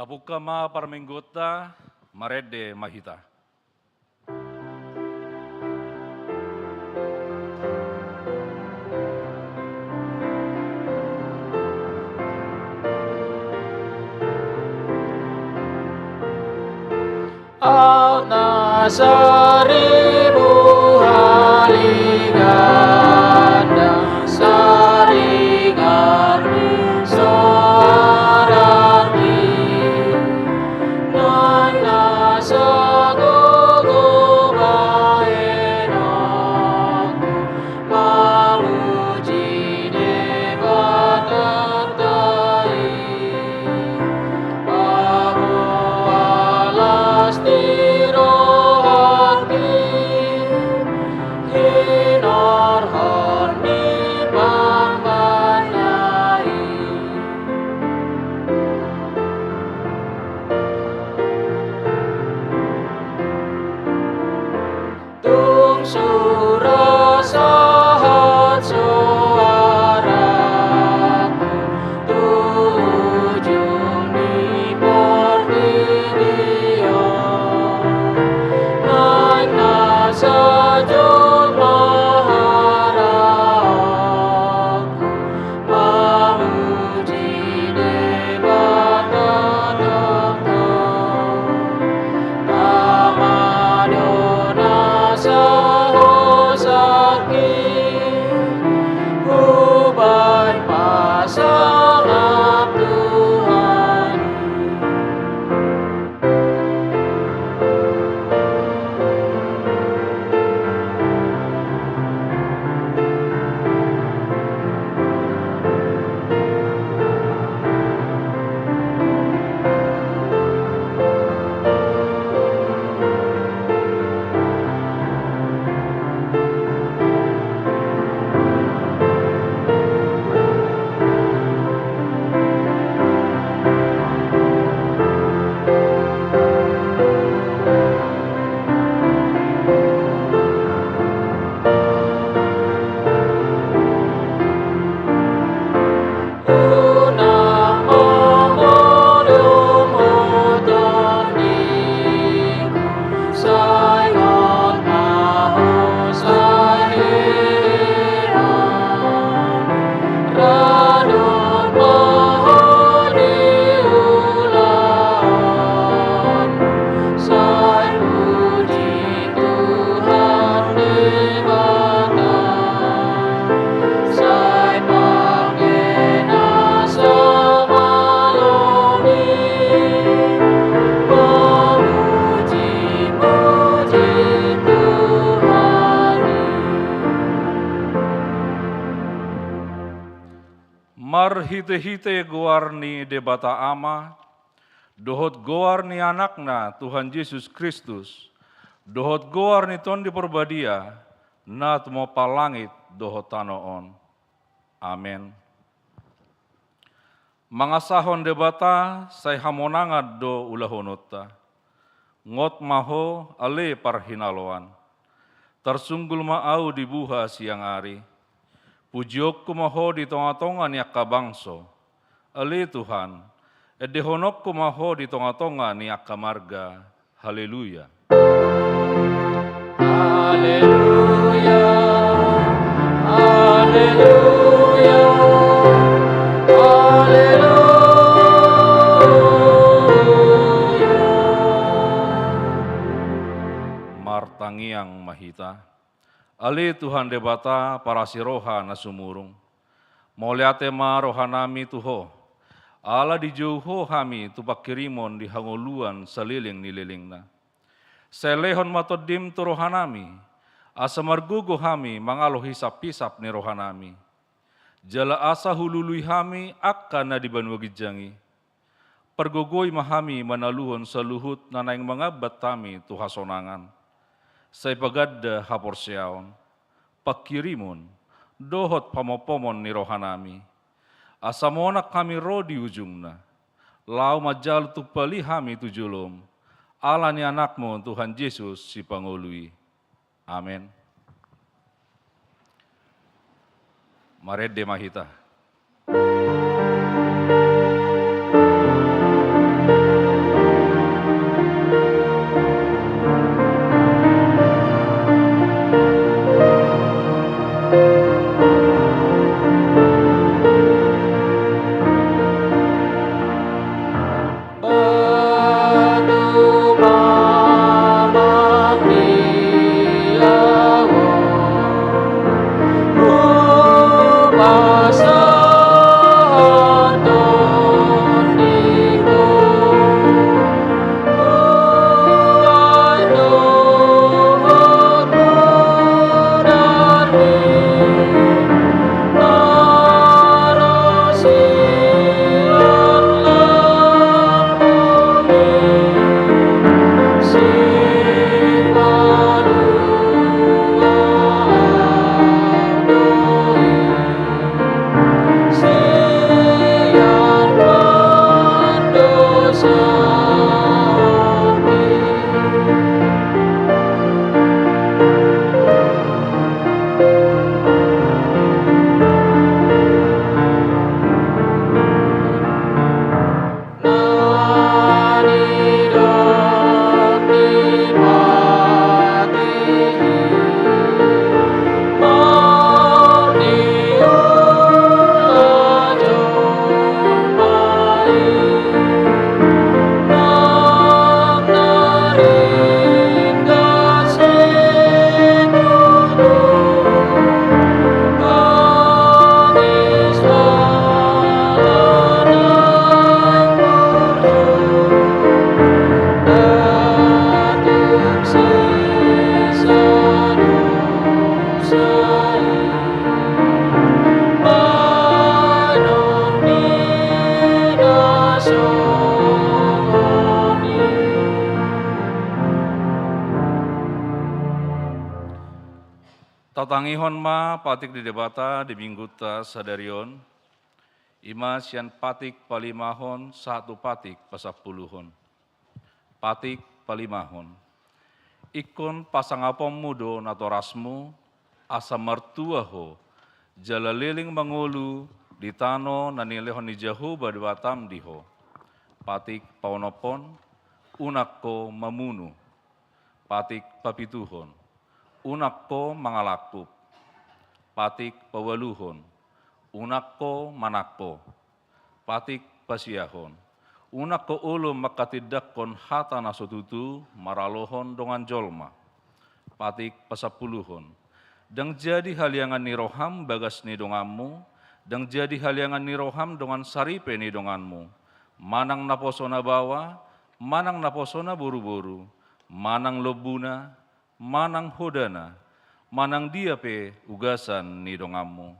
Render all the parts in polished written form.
Tapukama parminggota marede mahita. Auna seribu hari ganda saringarni soarani nana sagogo baenaku mamuji debatatai alas tirohati hinar hani pambanai tung surasahat suaraku tujuh ni pertidia nana sajud maharaku mamuji debatata Tamadona sahosaki uban pasangap Tuhan Una momodum utoniku saingot maho saheran radon maho diulan sai puji Tuhan debata sai pangena samaloni memuji-muji Tuhani Marhite-hite goarni debata ama, dohot goarni anakna Tuhan Yesus Kristus, dohot goarni ton di perbadia, nat mo palangit dohot tanoon. Amen. Mangasahon debata say hamonangad do ulahonota, ngot maho ale parhinaloan, tersunggul maau di buha siang hari, pujiok kumaho di tonga-tonga niak kabangso, ale Tuhan, edehonok kumaho di tonga-tonga niak kamarga, haleluya. Haleluya Haleluya Haleluya Martangiang mahita, ali Tuhan debata para siroha na sumurung, moliate ma rohanami tuho, ala di jauho hami tupak kirimon di hangoluan saliling nililingna. Selehon matodim tu rohanami, asa margugo hami mangalo hisap-hisap ni rohanami. Jala asa hulului hami akan na dibanwagijangi. Pergogoy mahami manaluhon sa luhut na naing mga batami tu hasonangan. Say pagadda haporsyaon, pakirimon, dohot pamopomon ni rohanami. Asamonak kami ro di ujungna, lau majal tu pali hami tujulom, ala ni anakmu Tuhan Yesus si pangului. Amin. Marede mahita. Tatangihon ma patik di debata di mingguta sadarion, ima sian patik palimahon satu patik pasapuluhon. Patik palimahon. Ikon pasangapom mudo natorasmu, asa mertuaho, jalaliling mangulu, ditano nanilehon ni Jehovah batam diho. Patik paunopon, unakko mamunu. Patik papituhon. Unakko mangalakup, patik pawaluhon, unakko manakko, patik pasiahon, unakko ulum makatidakkon hata nasotutu maralohon dongan jolma, patik pasapuluhon, dang jadi haliangan ni roham bagas ni donganmu, dang jadi haliangan ni roham dongan saripe ni donganmu, manang naposona bawa, manang naposona buru-buru, manang lobuna, manang hodana, manang dia pe ugasan ni dongamu.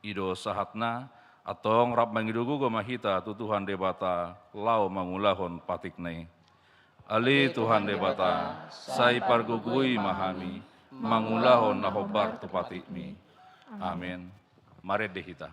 Ido sahatna, atong rap mangidugu mahita tu Tuhan debata, lau mangulahon patik nai. Ali Tuhan debata, sai pargugui mahami, mangulahon nahobar tu patik mi. Amin. Mari dehita.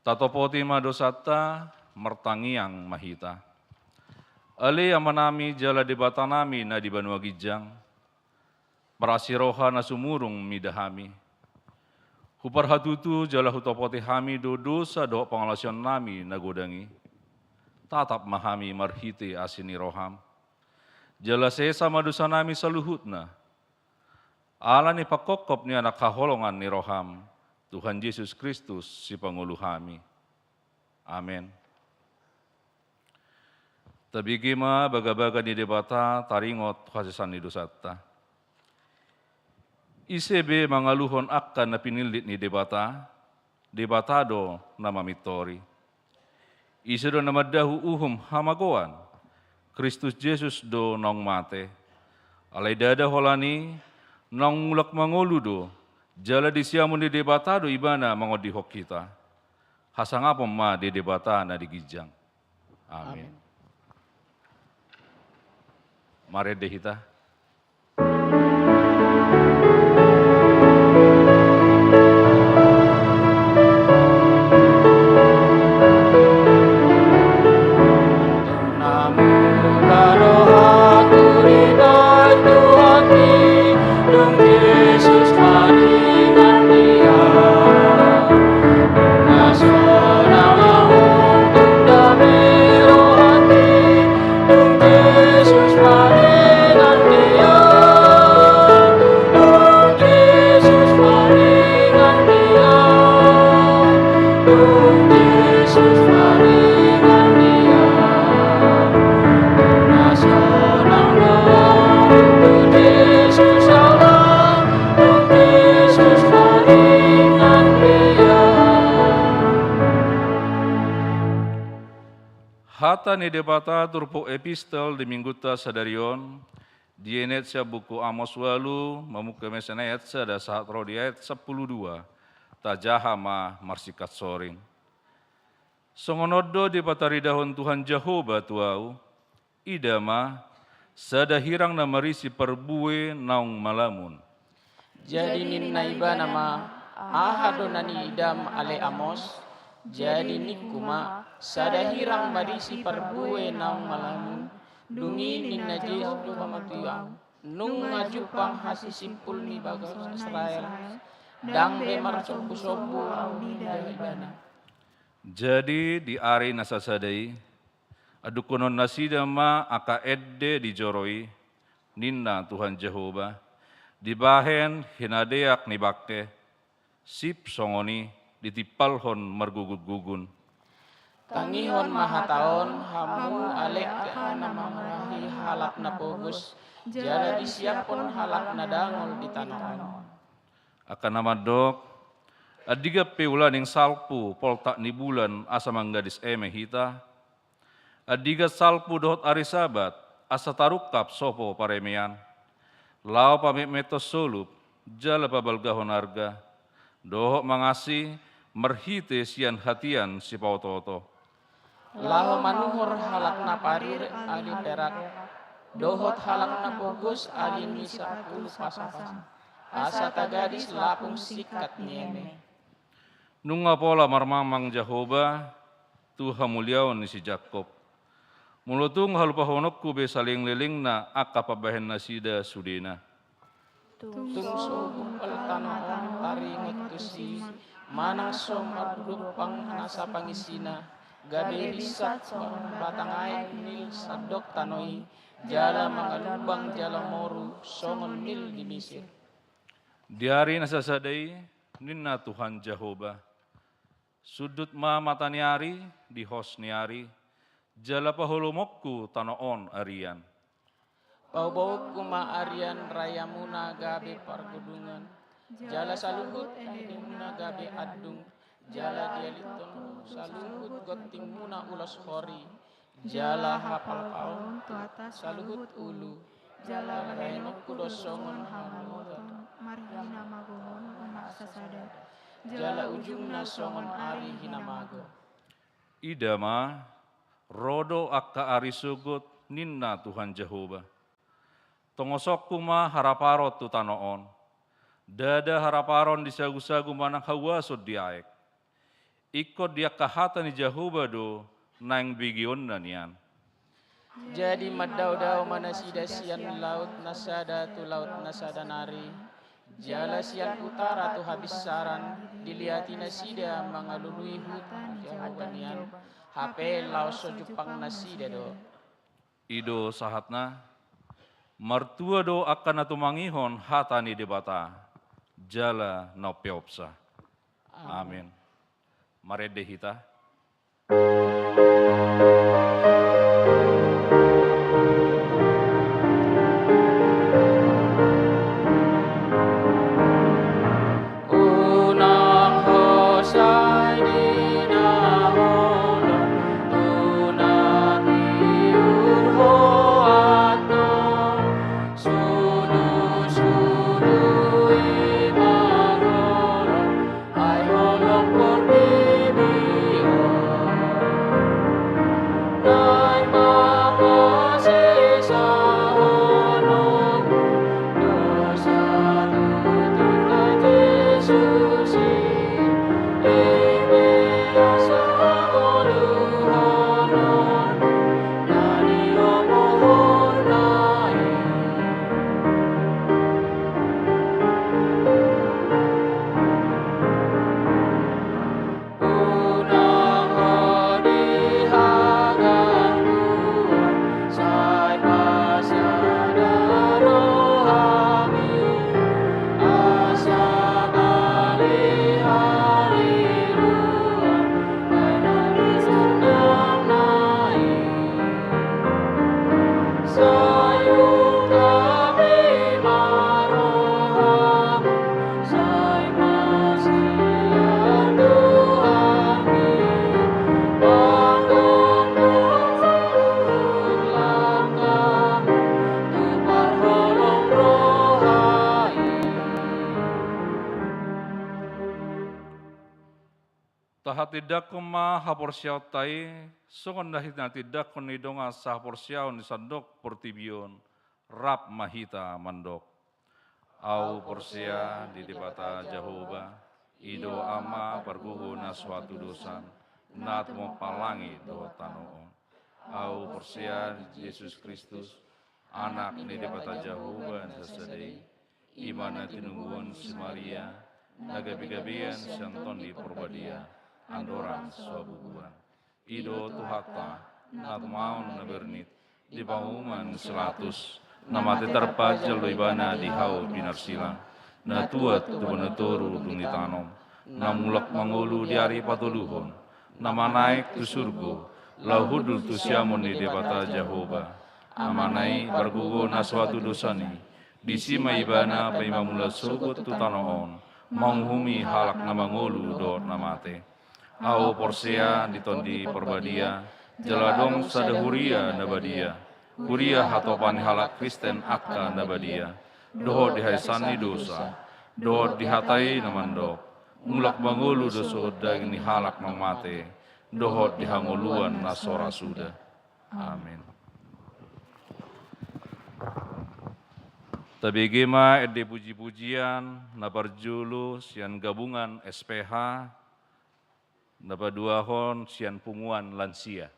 Tatopoti madosata mertangiang mahita. Ali amanami jala debatanami na di Banua Gijang, parasiroha na sumurung midahami. Huparhatutu jala hutopoti hami do dosa do pangalasyon nami nagodangi. Tatap mahami marhiti asini roham. Jala sesa madosa nami saluhutna. Ala ni pakokop ni anak kaholongan ni roham. Tuhan Yesus Kristus si Pangulu kami. Amin. Tabigi ma baga-baga ni debata taringot kasisan ni dosata. ICB mangaluhon akan na pinilit ni debatado na mamitori. Isa do na madahu hamagoan, Kristus Jesus do nong mate. Alay dada holani, nong mulak mangolu do, jala di siamun di debatado ibana mangodihok kita. Hasangapom ma di debata na digijang. Amin. Mari dehita. Hata ni debata turpo epistel di mingguta sadarion, dienet sa buku Amos walu, mamuka mesenayat sa da saat rodiayat 12, tajahama marsikat soring. Songonodo di pataridahon Tuhan Jehovah tuau, idama sada hirang na marisi perbue naung malamun. Jadi ninna iba nama ahadonani idam ale Amos, jadi nikuma sada hirang marisi perbue naung malamun, dungi ninna Yesus do pamatuang, nung ngajupang hasi simpul ni bagas Israel, dang bemar sobu-sobu au nida ibana. Jadi di ari nasasadai, adukonon nasidama aka edde dijoroi, ninna Tuhan Jehovah, dibahen hinadeak ni bakte, sip songoni ditipalhon mergugut-gugun. Tangihon mahataon hamu alek na mamarahi halak na pogus, jala disiapon halak na dangol di tanawan. Akan nama dok, adiga peulan yang salpu poltak ni bulan asa manggadis hita, adiga salpu dohot ari sabat asa tarukap sopo paremean, lao pamit metos solup, jala pabalgahon arga, dohot mangasi merhite sian hatian si pautoto. Lao manuhor halak na parir ali perak, dohot halak na pogus ali misa puluh pasang, asa tagadis lapung sikat nieme. Nunga pola marmamang Jehovah, Tuhan muliaon ni si Jakob. Mulutung halupahonokku be saling liling na akapabahen na sida sudena. Tung sobung paltanoon taringot tusi, manang somarduk pang nasa pangisina, gabi risat batangay nil sadok tanoi, jala mangalubang jala moru, songon nil dimisir. Diari nasasadai, ninna Tuhan Jehovah. Sudut ma mataniari di hos niari, jala pahulumokku tanoon arian. Paubau kuma arian raya muna gabe pargudungan, jala saluhut muna gabe adung, jala dialiton saluhut goting muna ulos hori, jala hapal paun tuata saluhut ulu, jala renok kudosongon hamuton, marhina magohon umak sasada, jala ujungna songon ari hinamago. Idama, rodo akka ari sugut ninna Tuhan Jehovah. Tongosok kuma haraparot tu tanoon. Dada haraparon di sagu-sagu manang hawasod diaek. Ikot dia kahata ni Jehovah do naing bigion na niyan. Jadi maddaw-daw manasida sian laut nasada tu laut nasada nari. Jala sian utara tu habis saran, diliati nasida mangalului hutan Jehovah niyan. Hape lau sojupang nasida do. Ido sahatna, martua do akan natumangihon hatani debata, jala no peopsa. Amin. Mari dehita. Tahat tidak kema haporsiaw tai, songon dahit na tidak konidonga sa haporsiaw ni sandok portibion, rap mahita mandok. Au porsia di debata Jehovah, ido ama pergugu na suatu dosan, nat mo palangi do tanoon. Au porsia Yesus Kristus, anak ni debata Jehovah sesedai, imana tinungguan si Maria, nagabi-gabian sianton di porbadia, andoran suabubuan. Ido tuhata, nat maun na bernit, di banguman 100, namate terpajal do ibana di hau binarsilang, na tuat tu benetoru dunitanom, na mulak mangulu di hari patuluhon, nama naik tu surgo, lauhudul tu siamon di debata Jehovah, amanai bergugu na suatu dosani, di sima ibana paimamula sogot tu tanoon, manghumi halak na mangulu do namate. Au porsea ditondi perbadia, jeladong sadahuria nabadia, kuria hatopan halak Kristen akka nabadia, dohot dihaisani dosa, dohot dihatai namandok, mulak mangulu dosa daging ni halak mamate, dohot dihanguluan nasora sudah. Amin. Tabigima ede puji-pujian, naparjulu sian gabungan SPH, napaduahon sian punguan lansia.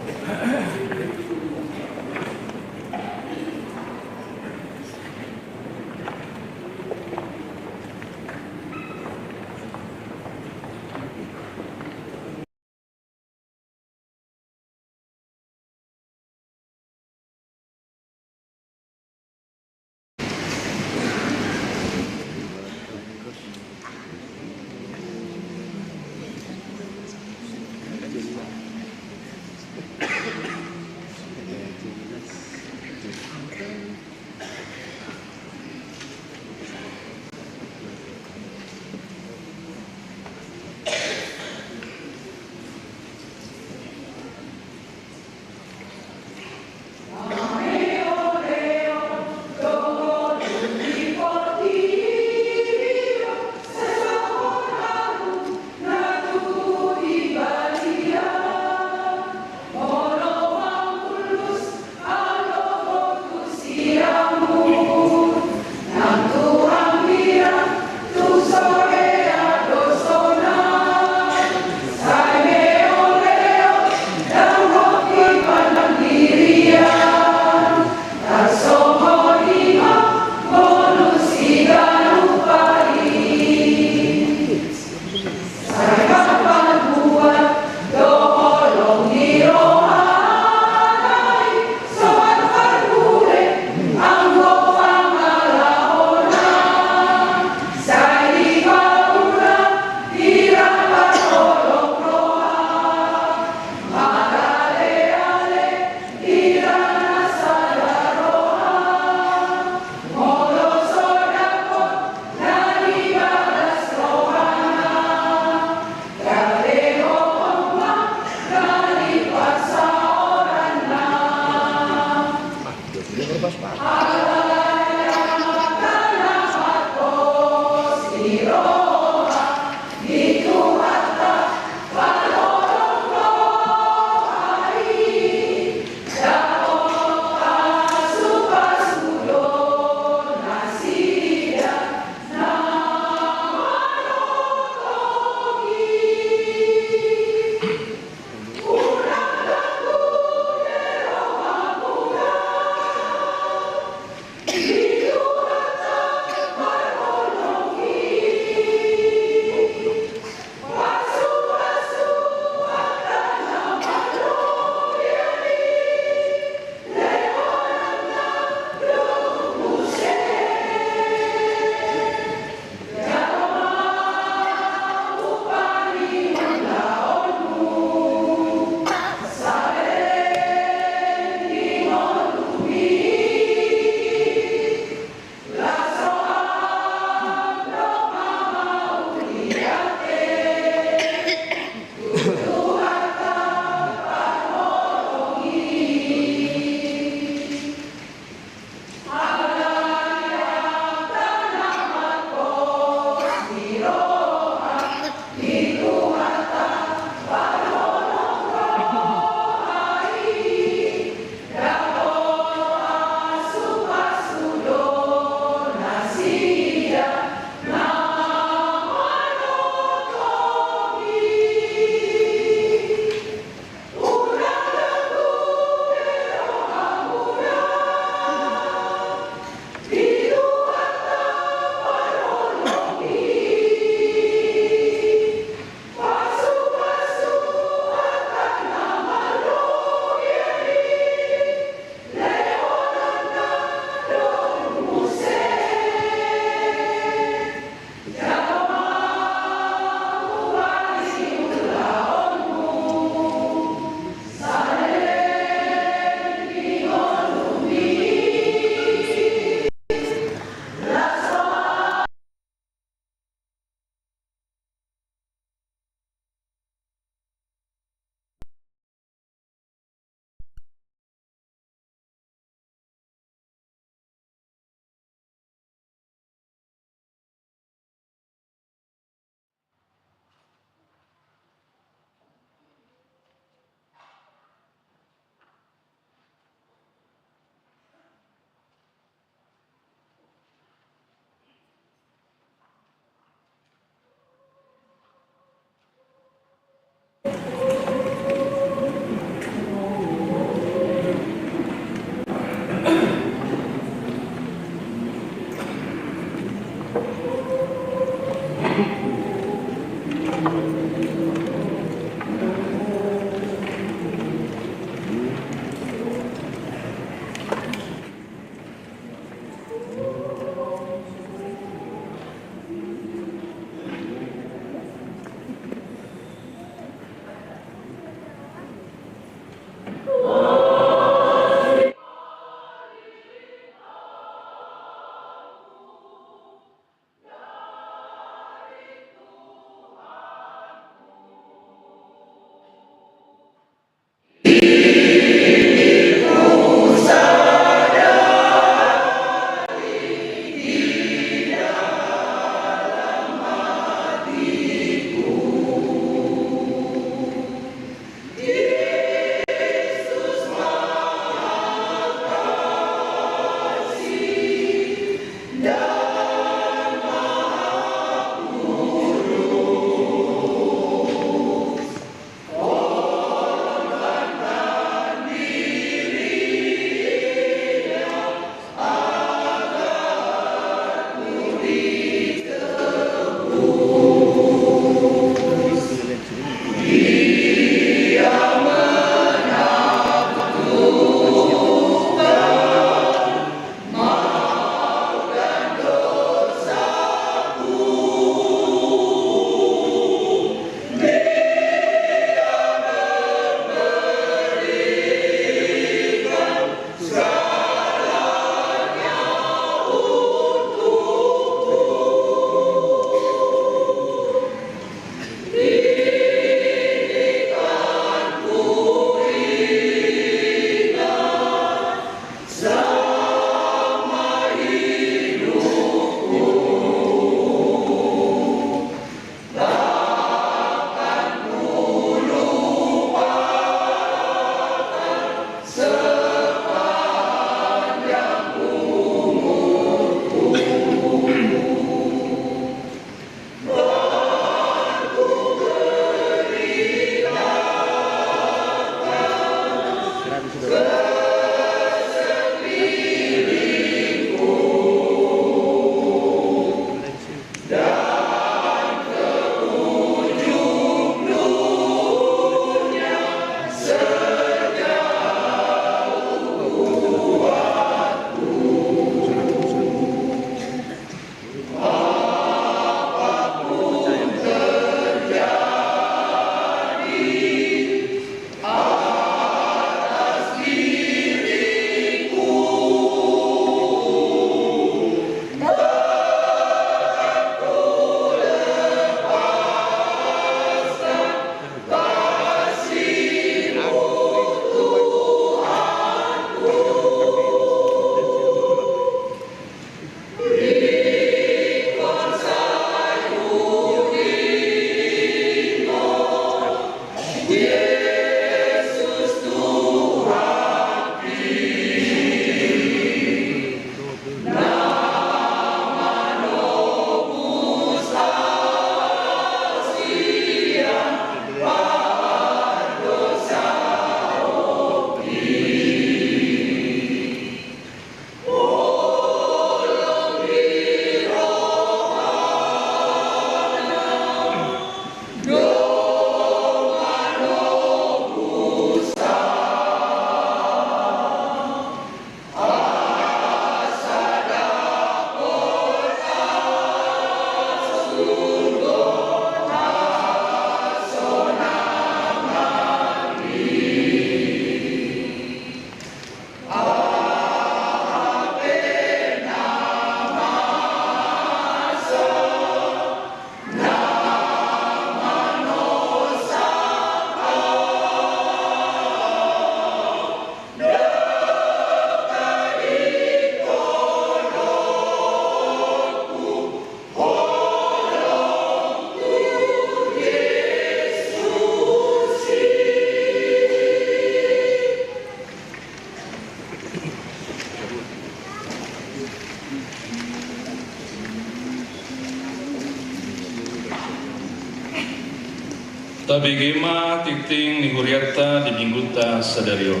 Tabigima titing ni Huriata di Mingguta Sadario.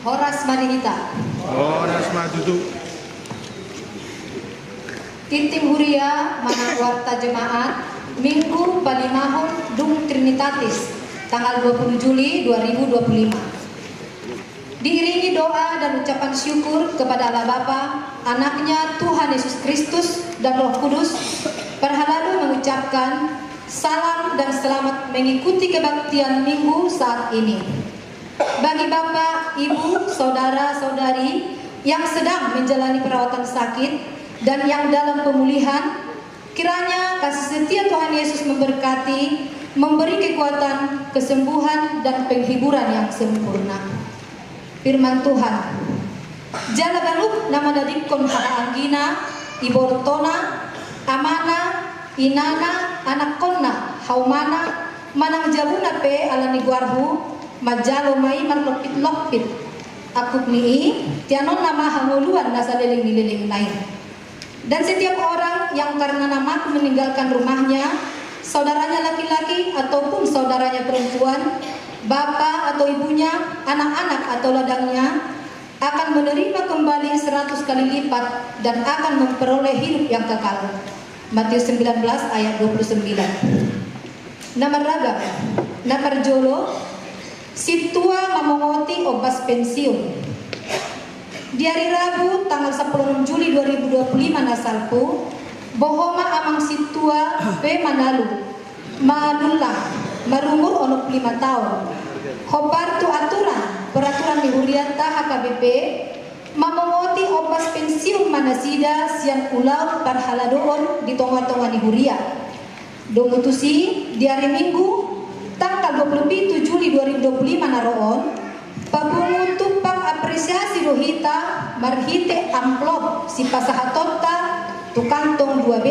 Horas Madinita. Horas Madudu. Titim Huria Manang Warta Jemaat Minggu Palimahun Dung Trinitatis tanggal 20 Juli 2025. Diiringi doa dan ucapan syukur kepada Allah Bapa, Anaknya Tuhan Yesus Kristus dan Roh Kudus, perhalalu mengucapkan salam dan selamat mengikuti kebaktian Minggu saat ini. Bagi Bapak, Ibu, Saudara-saudari yang sedang menjalani perawatan sakit dan yang dalam pemulihan, kiranya kasih setia Tuhan Yesus memberkati, memberi kekuatan, kesembuhan, dan penghiburan yang sempurna. Firman Tuhan. Jala baluk nama dadikon haka anggina, ibortona, amana, inana, anak konna, haumana, manang jabuna pe alani guarhu, majalo mai marlopit-lopit. Akuk nii, tianon nama hanguluan nasa liling-liling lain. Dan setiap orang yang karena namaku meninggalkan rumahnya, saudaranya laki-laki ataupun saudaranya perempuan, bapak atau ibunya, anak-anak atau ladangnya, akan menerima kembali 100 kali lipat dan akan memperoleh hidup yang kekal. Matius 19 ayat 29. Nama raga, nama jolo, situa mamongoti obas pensiun. Di hari Rabu tanggal 10 Juli 2025 nasalku, bohoma amang situa pe manalu, maadullah, marumur onok 5 tahun. Hobar tu aturan, peraturan di Huriata HKBP, mamongoti obas pensiun manasida siang ulau parhaladoon di tonga-tonga di Huria. Domutusi di hari Minggu tanggal 27 Juli 2025 naroon, papungutupak apresiasi rohita marhite amplop si pasahatota tukantong 2B.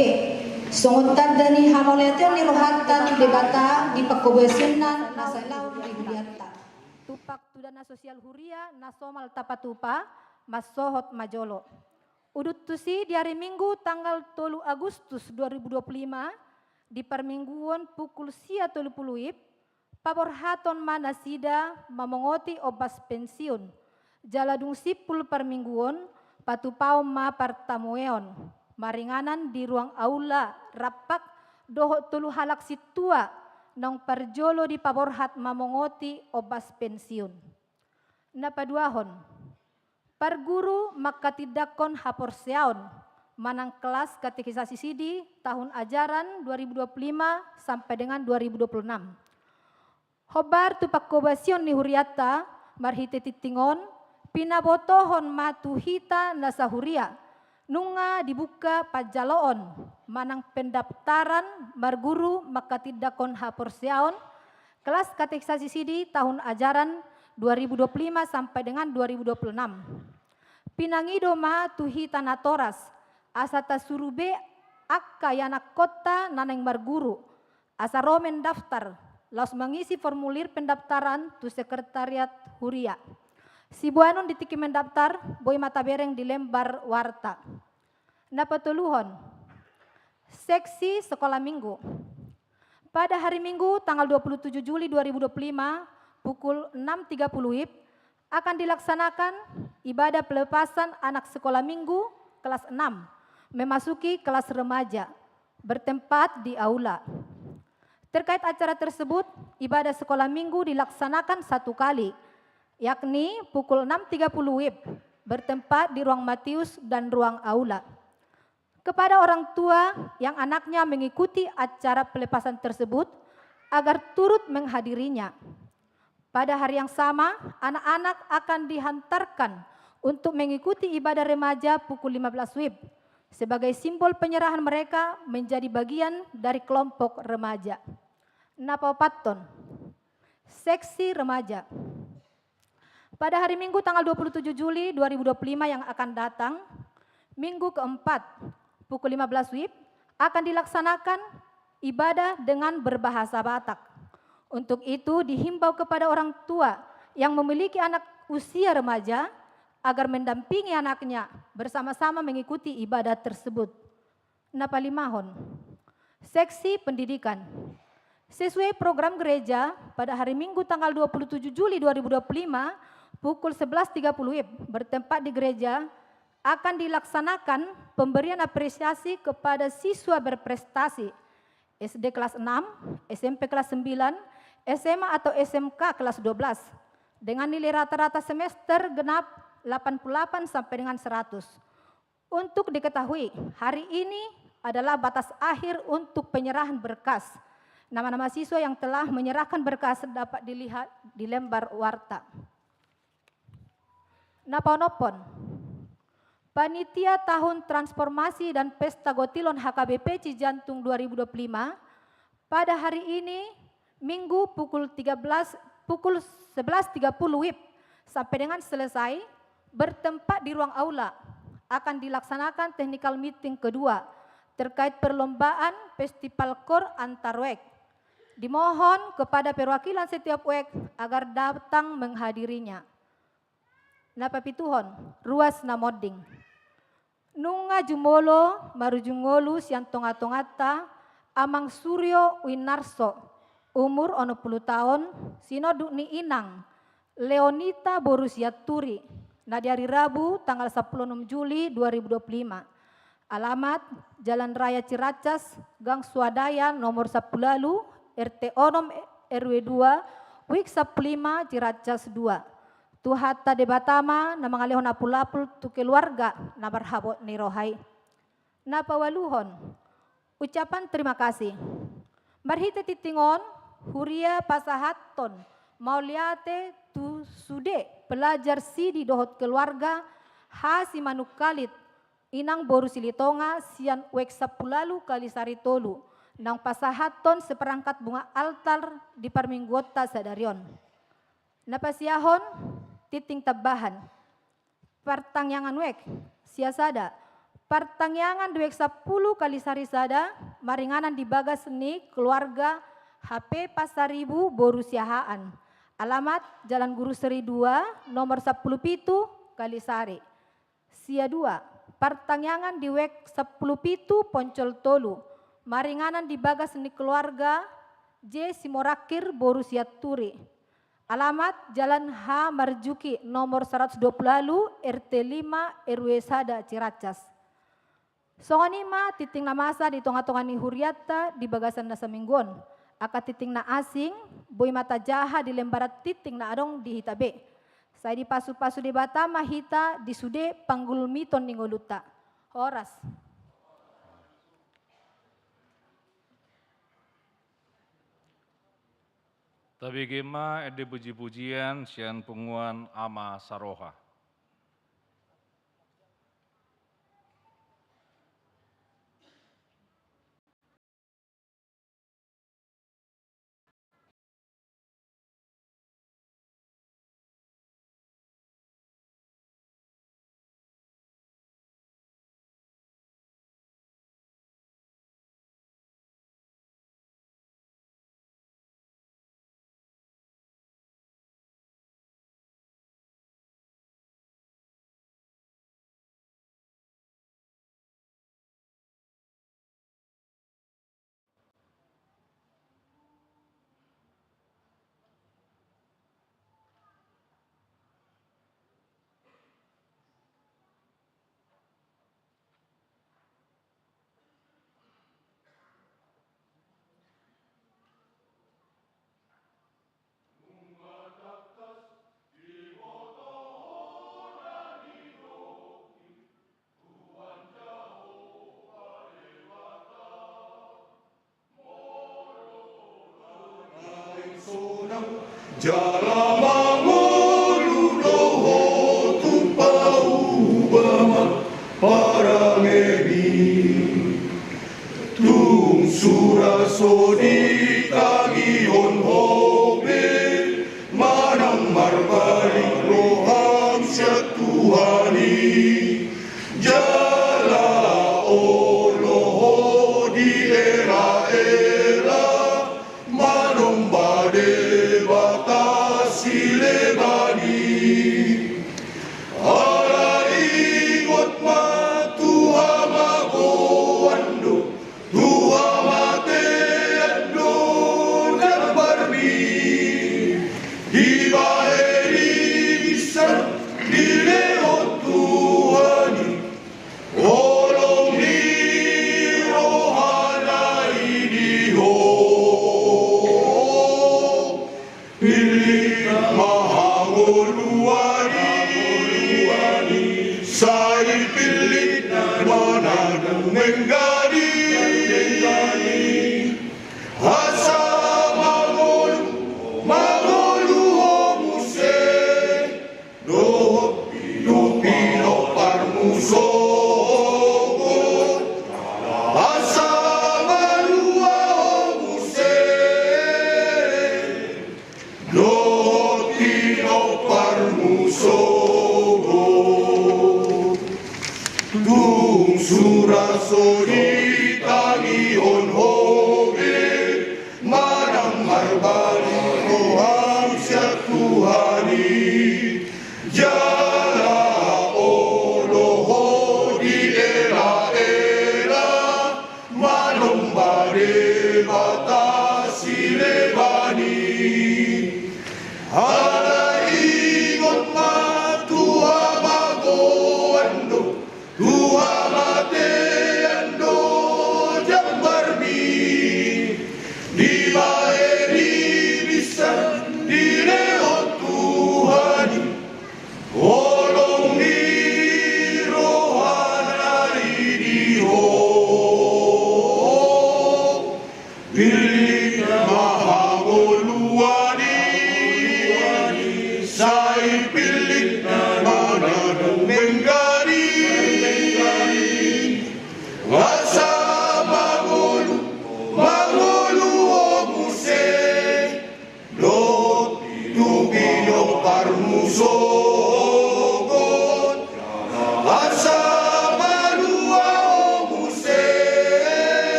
Songotan dani hamoletel ni rohata tu debata di pakobesenan nasalau di Huriata. Tupak tudana sosial Huria nasomal tapatupa masohot majolo. Udutusi di hari Minggu tanggal 3 Agustus 2025 di permingguan pukul 30 WIB, paborhaton manasida mamongoti obas pensiun. Jaladung sipul permingguan patupau ma partamueon. Maringanan di ruang aula rapak doho tulu halak situa nang parjolo di paborhat mamongoti obas pensiun. Napaduahon, parguru makatidakon haporseaon manang kelas katekisasi sidi tahun ajaran 2025 sampai dengan 2026. Hobar tupakobasion ni huriata marhite titingon pinabotohon matuhita nasahuria nunga dibuka pajaloon manang pendaftaran marguru makatidakon haporseaon kelas katekisasi sidi tahun ajaran 2025 sampai dengan 2026. Pinangido ma tuhi tanatoras asata surube akka yanak kota naneng marguru asa romen daftar laus mengisi formulir pendaftaran tu sekretariat huria. Si buanon ditiki mendaftar boy mata bereng di lembar warta. Napatuluhon seksi sekolah minggu. Pada hari Minggu tanggal 27 Juli 2025 pukul 6.30 WIB akan dilaksanakan ibadah pelepasan anak sekolah minggu kelas 6 memasuki kelas remaja bertempat di aula. Terkait acara tersebut, ibadah sekolah minggu dilaksanakan 1 kali, yakni pukul 6.30 WIB bertempat di ruang Matius dan ruang aula. Kepada orang tua yang anaknya mengikuti acara pelepasan tersebut agar turut menghadirinya. Pada hari yang sama, anak-anak akan dihantarkan untuk mengikuti ibadah remaja pukul 15 WIB sebagai simbol penyerahan mereka menjadi bagian dari kelompok remaja. Napapaton, seksi remaja. Pada hari Minggu tanggal 27 Juli 2025 yang akan datang, Minggu keempat pukul 15 WIB akan dilaksanakan ibadah dengan berbahasa Batak. Untuk itu dihimbau kepada orang tua yang memiliki anak usia remaja agar mendampingi anaknya bersama-sama mengikuti ibadah tersebut. Napalimahon, seksi pendidikan. Sesuai program gereja pada hari Minggu tanggal 27 Juli 2025 pukul 11.30 WIB bertempat di gereja akan dilaksanakan pemberian apresiasi kepada siswa berprestasi SD kelas 6, SMP kelas 9, SMA atau SMK kelas 12 dengan nilai rata-rata semester genap 88 sampai dengan 100. Untuk diketahui, hari ini adalah batas akhir untuk penyerahan berkas. Nama-nama siswa yang telah menyerahkan berkas dapat dilihat di lembar warta. Napaonopon, Panitia Tahun Transformasi dan Pesta Gotilon HKBP Cijantung 2025 pada hari ini Minggu pukul 11.30 WIB sampai dengan selesai bertempat di ruang aula akan dilaksanakan technical meeting kedua terkait perlombaan festival kor antar WEK. Dimohon kepada perwakilan setiap WEK agar datang menghadirinya. Napapituhon, ruas namoding. Nunga jumolo marujungolu siang tonga-tongata amang Suryo Winarso. Umur 60 tahun, sinoduk ni inang, Leonita Borusia Turi, nadi hari Rabu tanggal 16 Juli 2025. Alamat Jalan Raya Ciracas, Gang Swadaya nomor 10 RT Onom RW 2, Wik 15 Ciracas 2. Tuhata debatama na mga lehon apul-apul tu keluarga na berhabot ni rohai. Napawaluhon, ucapan terima kasih. Marhita titingon, huria pasahaton, mauliate tu sude, pelajar sidi dohot keluarga, hasi manukalit, inang boru silitonga, sian wek 10 kali saritolu, nang pasahaton seperangkat bunga altar di parminggota sadarion. Napasiahon, titing tabahan, partangyangan wek, siasada, partangyangan duek 10 kali sarisada, maringanan di bagas ni keluarga HP Pasaribu Borusiahaan. Alamat Jalan Guru Seri 2, nomor 10 Pitu, Kalisari. Sia 2, Pertanyaan di wek 10 Poncol Tolu. Maringanan di bagas ni keluarga J. Simorakir Borussia Turi. Alamat Jalan H. Marjuki nomor 120 RT 5 RW Sada Ciracas. Songonima titing na masa di tonga-tonga ni Huriata di bagasan na Saminggon. Aka titing na asing, boy mata jaha di lembarat titing na adong di hitabe. Saya di pasu-pasu di bata mahita di sude panggul miton ni ngoluta. Horas. Tabi gema ede puji-pujian sian penguan ama saroha.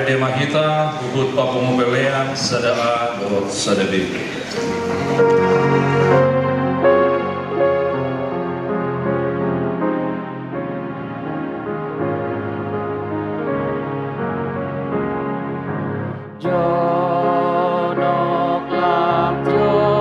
Ade Mahita, Ubud Papungu Bewean, Sadaa, Dorot Sadabi. Jonok lam jonok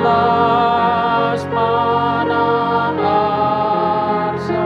las manang arsa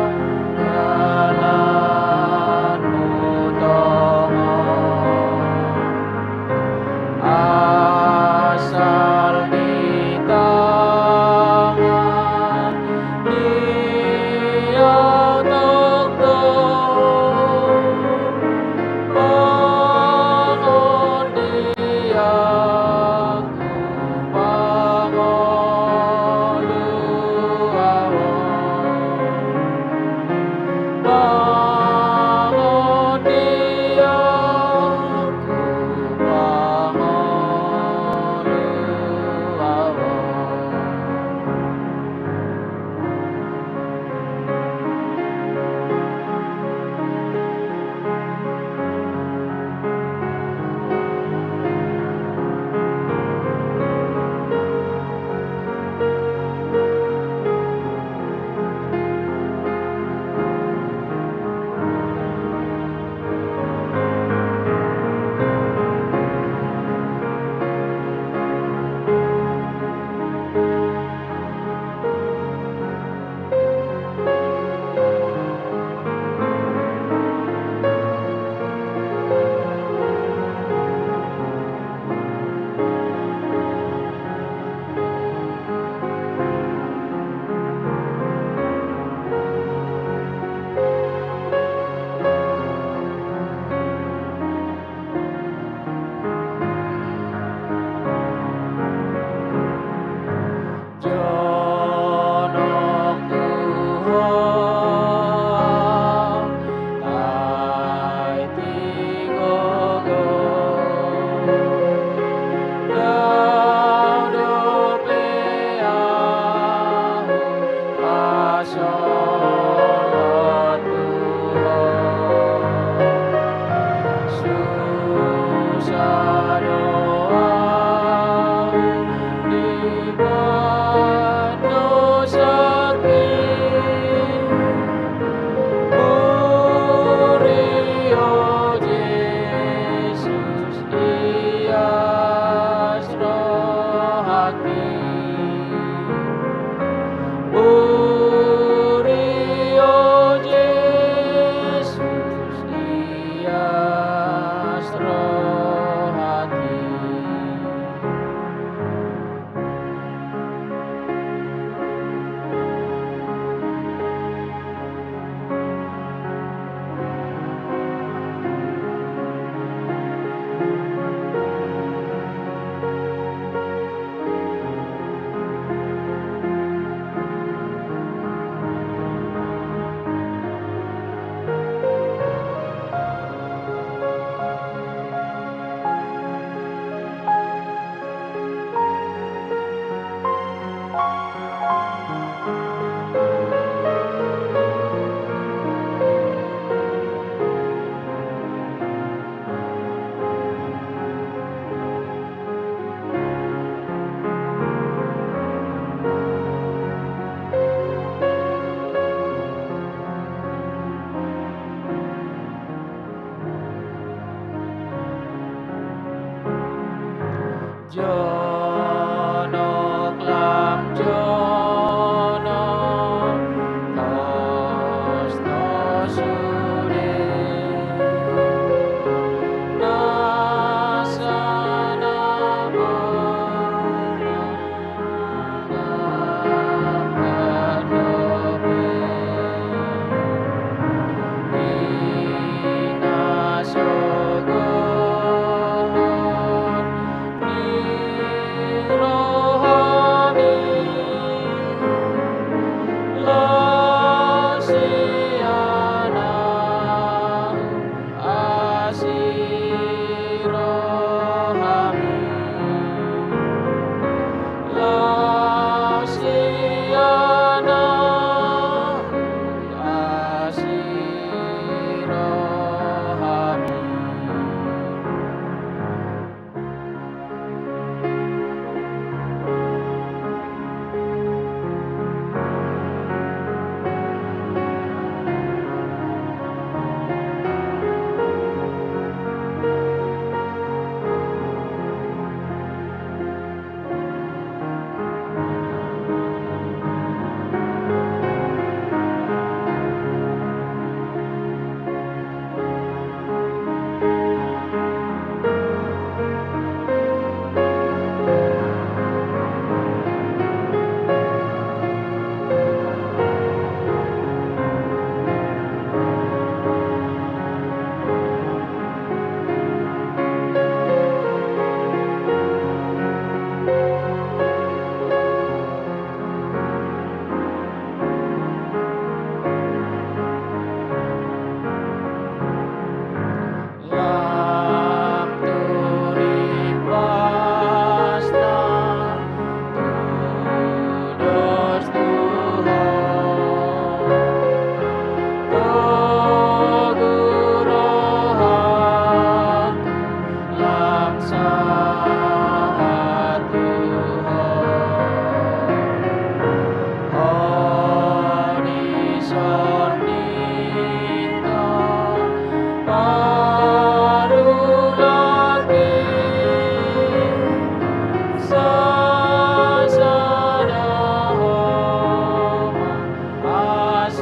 lagi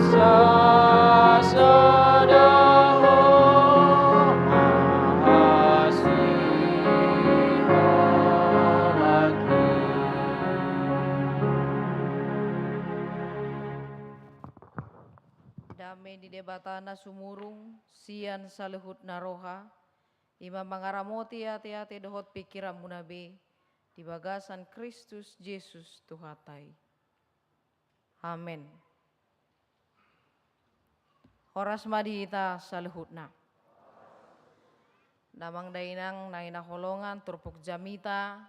sasadaho lagi. Damai di debatana sumurung, sian salehut naroha, ima mangaramoti hati-hati dohot pikiran munabe, di bagasan Kristus Yesus Tuhatai. Amin. Horas madita salehutna. Namang dainang naina holongan turpuk jamita,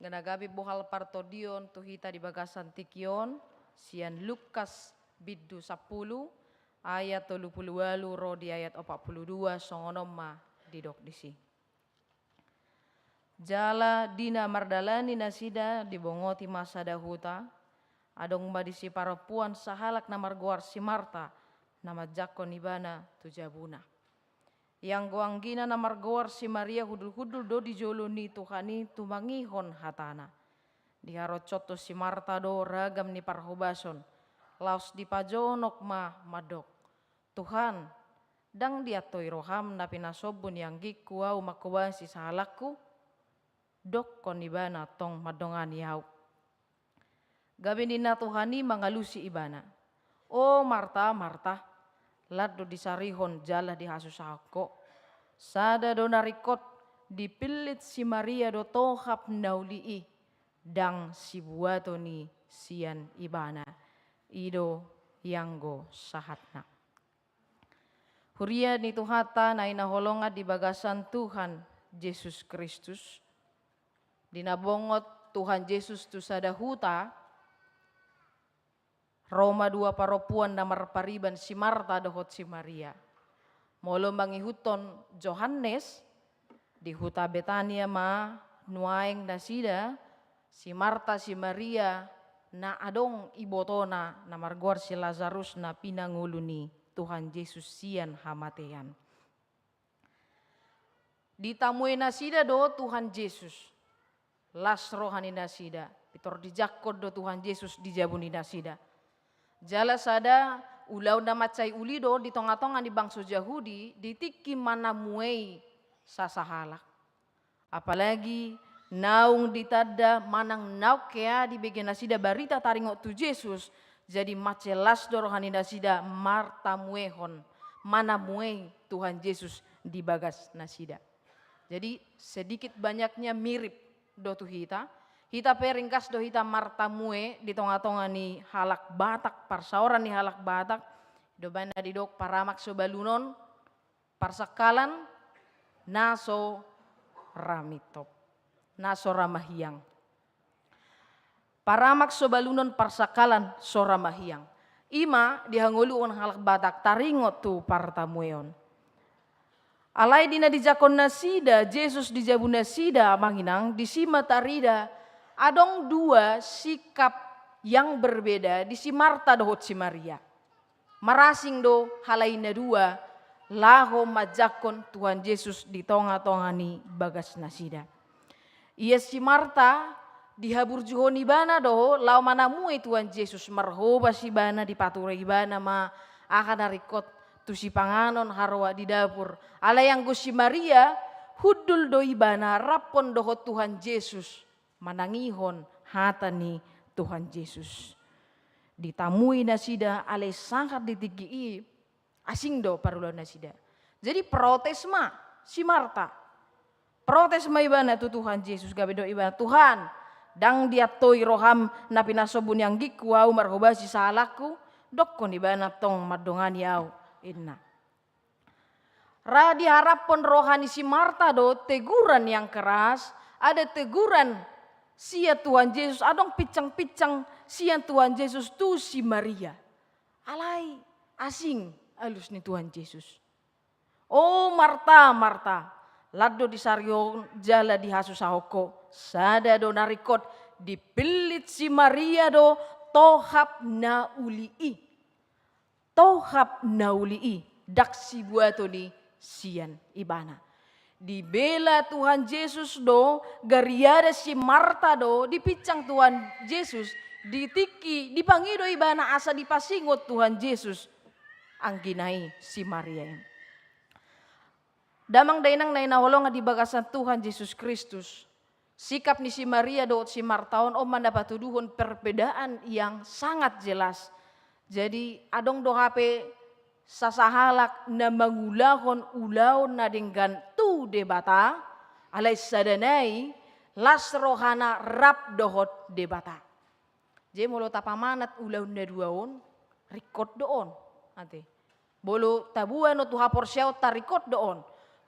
nganagabi buhal partodion tuhita di bagasan tikion, sian Lukas biddu 10, ayat 38 ro di ayat 42 songonomma didok disi. Jala dina mardalani nasida dibongoti masa dahuta, adong madisi parapuan sahalak namar goar si Marta, nama jakon ibana tujabuna. Yang goanggina namar goar si Maria hudul-hudul do di joloni Tuhani tumangihon hatana. Diharocoto si Marta do ragam ni parhobason, laos di pajonok madok. Tuhan, dang diatoi roham na pinasobun yang giku au makubasi sahalakku, dok kon ibana tong madongan yau. Gabi nina Tuhani mangalusi ibana. Oh Marta, Marta, lado disarihon jala dihasusako. Sada do narikot dipilit si Maria do tohap naulii, dang si buato ni sian ibana. Ido yanggo sahatna. Huria ni tuhata na inaholonga di bagasan Tuhan Yesus Kristus. Dinabongot Tuhan Yesus tu sadahuta. Roma 2 paropuan namar pariban si Marta dohot si Maria. Molo mangihuton Johannes di huta Betania ma nuaeng nasida si Marta si Maria na adong ibotona namar gor si Lazarus na pinanguluni Tuhan Yesus sian hamatean. Ditamui nasida do Tuhan Yesus. Las rohani nasida. Pitor dijakod do Tuhan Yesus dijabuni nasida. Jala sada ulau na macai ulido di tonga-tonga di bangsa Yahudi ditiki mana muei sasahalak. Apalagi naung ditada manang nauk kea di bagian nasida barita taringok tu Yesus. Jadi macelas dorohani nasida Marta muehon mana muei Tuhan Yesus di bagas nasida. Jadi sedikit banyaknya mirip do tu hita. Hita peringkas do hita Marta mue di tonga-tonga ni halak Batak parsaoran ni halak Batak. Do bana didok paramak sobalunon parsakalan naso ramitop. Naso ramahiyang. Paramak sobalunon parsakalan soramahiyang. Ima dihanguluon halak Batak taringot tu partamueon. Alai dina dijakon nasida, Yesus dijabu nasida manginang disima tarida. Adong dua sikap yang berbeda di si Marta dohot si Maria. Marasing do halaina dua laho majakon Tuhan Yesus di tonga-tongani bagas nasida. Ia si Marta dihabur juhoni bana do lau mana mue Tuhan Yesus marhoba si bana dipaturai bana ma akan narikot tu si panganon harwa di dapur. Ala yang si Maria hudul do ibana rapon doho Tuhan Yesus manangihon hatani Tuhan Yesus. Ditamui nasida ale sangat ditigii asing do parula nasida. Jadi protes ma si Marta. Protes ma ibana tu Tuhan Yesus gabe do ibana Tuhan dang dia toi roham na pinasobun yang giku au marhobasi salaku dokon ibana tong madongan yau inna. Ra diharapon rohani si Marta do teguran yang keras, ada teguran sia Tuhan Yesus, adong picang-picang sia Tuhan Yesus tu si Maria. Alai asing alus ni Tuhan Yesus. Oh Marta, Marta, lado di saryo jala di hasusahoko, sada do narikot dipilit si Maria do tohap naulii. Tohap naulii dak si buato ni sian ibana. dibela Tuhan Yesus do, gariada si Marta do, dipicang Tuhan Yesus, ditiki, dipangido ibana asa dipasingot Tuhan Yesus, angginai si Maria. Damang dainang nainawalo nga di bagasan Tuhan Yesus Kristus, sikap ni si Maria do si Martaon mendapat tuduhan perbedaan yang sangat jelas. Jadi adong do hape sasahalak na mangulahon ulaw na denggan tu debata alay sadanay las rohana rap dohot debata. Jadi molo tapamanat ulaw na duaon rikot doon. Ate. Bolo tabuan o tuhapor siyaw tarikot doon.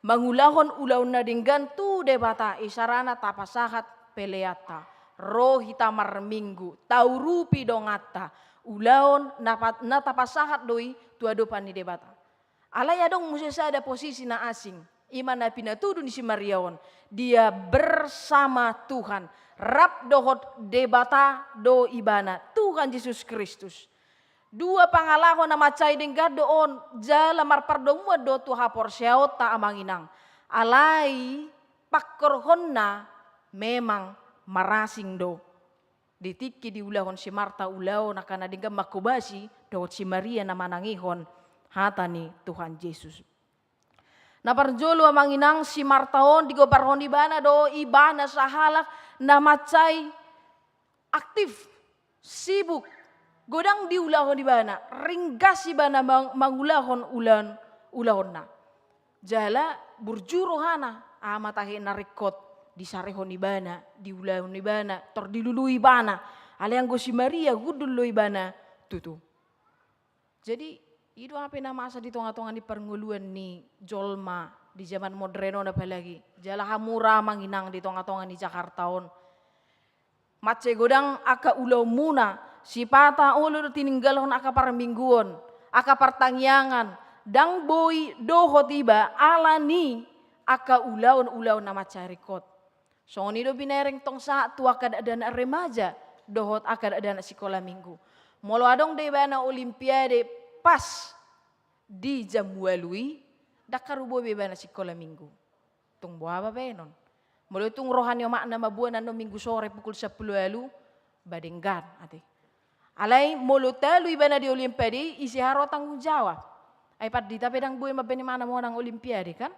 Mangulahon ulaw na denggan tu debata isarana tapasahat peleata. Rohita marminggu taurupi dongata. Ulaon natapasahat doi tuadopan ni debata. Alay adong musesa ada posisi na asing. Iman na pinatudo ni si Mariaon. Dia bersama Tuhan. Rap dohot debata do ibana. Tuhan Yesus Kristus. Dua pangalahon na macay denggad doon. Jala marpardong do tuhapor siyaot ta amanginang. Alay pakkorhon na memang marasing do. Ditiki di ulahon si Marta ulaw na kanadingga makubasi dohot si Maria na manangihon hata ni Tuhan Yesus. Naparjolo amanginang si Martaon digoparhon ibana do ibana sa halak na macay aktif, sibuk, godang di ulahon ibana, ringgas ibana mangulahon ulahon na. Jala burjurohana amatahin na rikot. Di sarehon ibana, di ulahon ibana, tor dilului ibana. Alayang go si Maria gudulo ibana tutu. Jadi itu apa nama asa di tonga-tonga di pernguluan ni jolma di zaman moderno na palagi. Jala hamura manginang di tonga-tonga ni Jakartaon. Matse godang aka ulaw muna si pata ulo tininggalon aka parmingguon, aka partangyangan, dang boy doho tiba alani aka ulaw na macarikot. So nido binereng tong sa tua kada na remaja dohot akad ada na sekolah minggu. Molo adong de bana olimpiade pas di Jamualui dakarubo be bana sekolah minggu. Tung buah apa benon. Molo tung rohani makna mabuan no minggu sore pukul 10 alu badenggan ate. Alay molo talu ibana di olimpiade isi haro tanggung jawab. Ay pat di tapi dang boy mabeni mana mo nang olimpiade kan?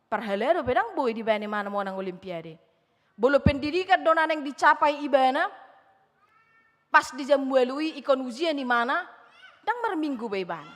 Parhalero pedang boy di bani mana mo nang olimpiade. Bolo pendidikan donan yang dicapai ibana pas di Jamualui ikon ujian di mana dang marminggu ba ibana.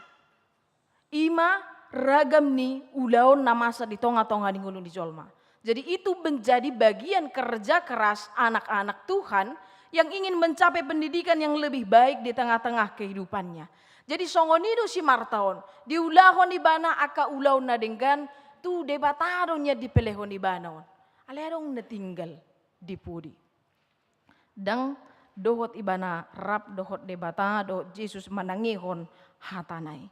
Ima ragam ni ulaon na masa di tonga-tonga di ngulung di jolma. Jadi itu menjadi bagian kerja keras anak-anak Tuhan yang ingin mencapai pendidikan yang lebih baik di tengah-tengah kehidupannya. Jadi songonido si Martaon di ulahon ibana aka ulaon na denggan tu debataronnya di pelehon ibanaon. Alerong natinggal di pudi. Dang dohot ibana rap dohot debata dohot Yesus manangihon hatanay.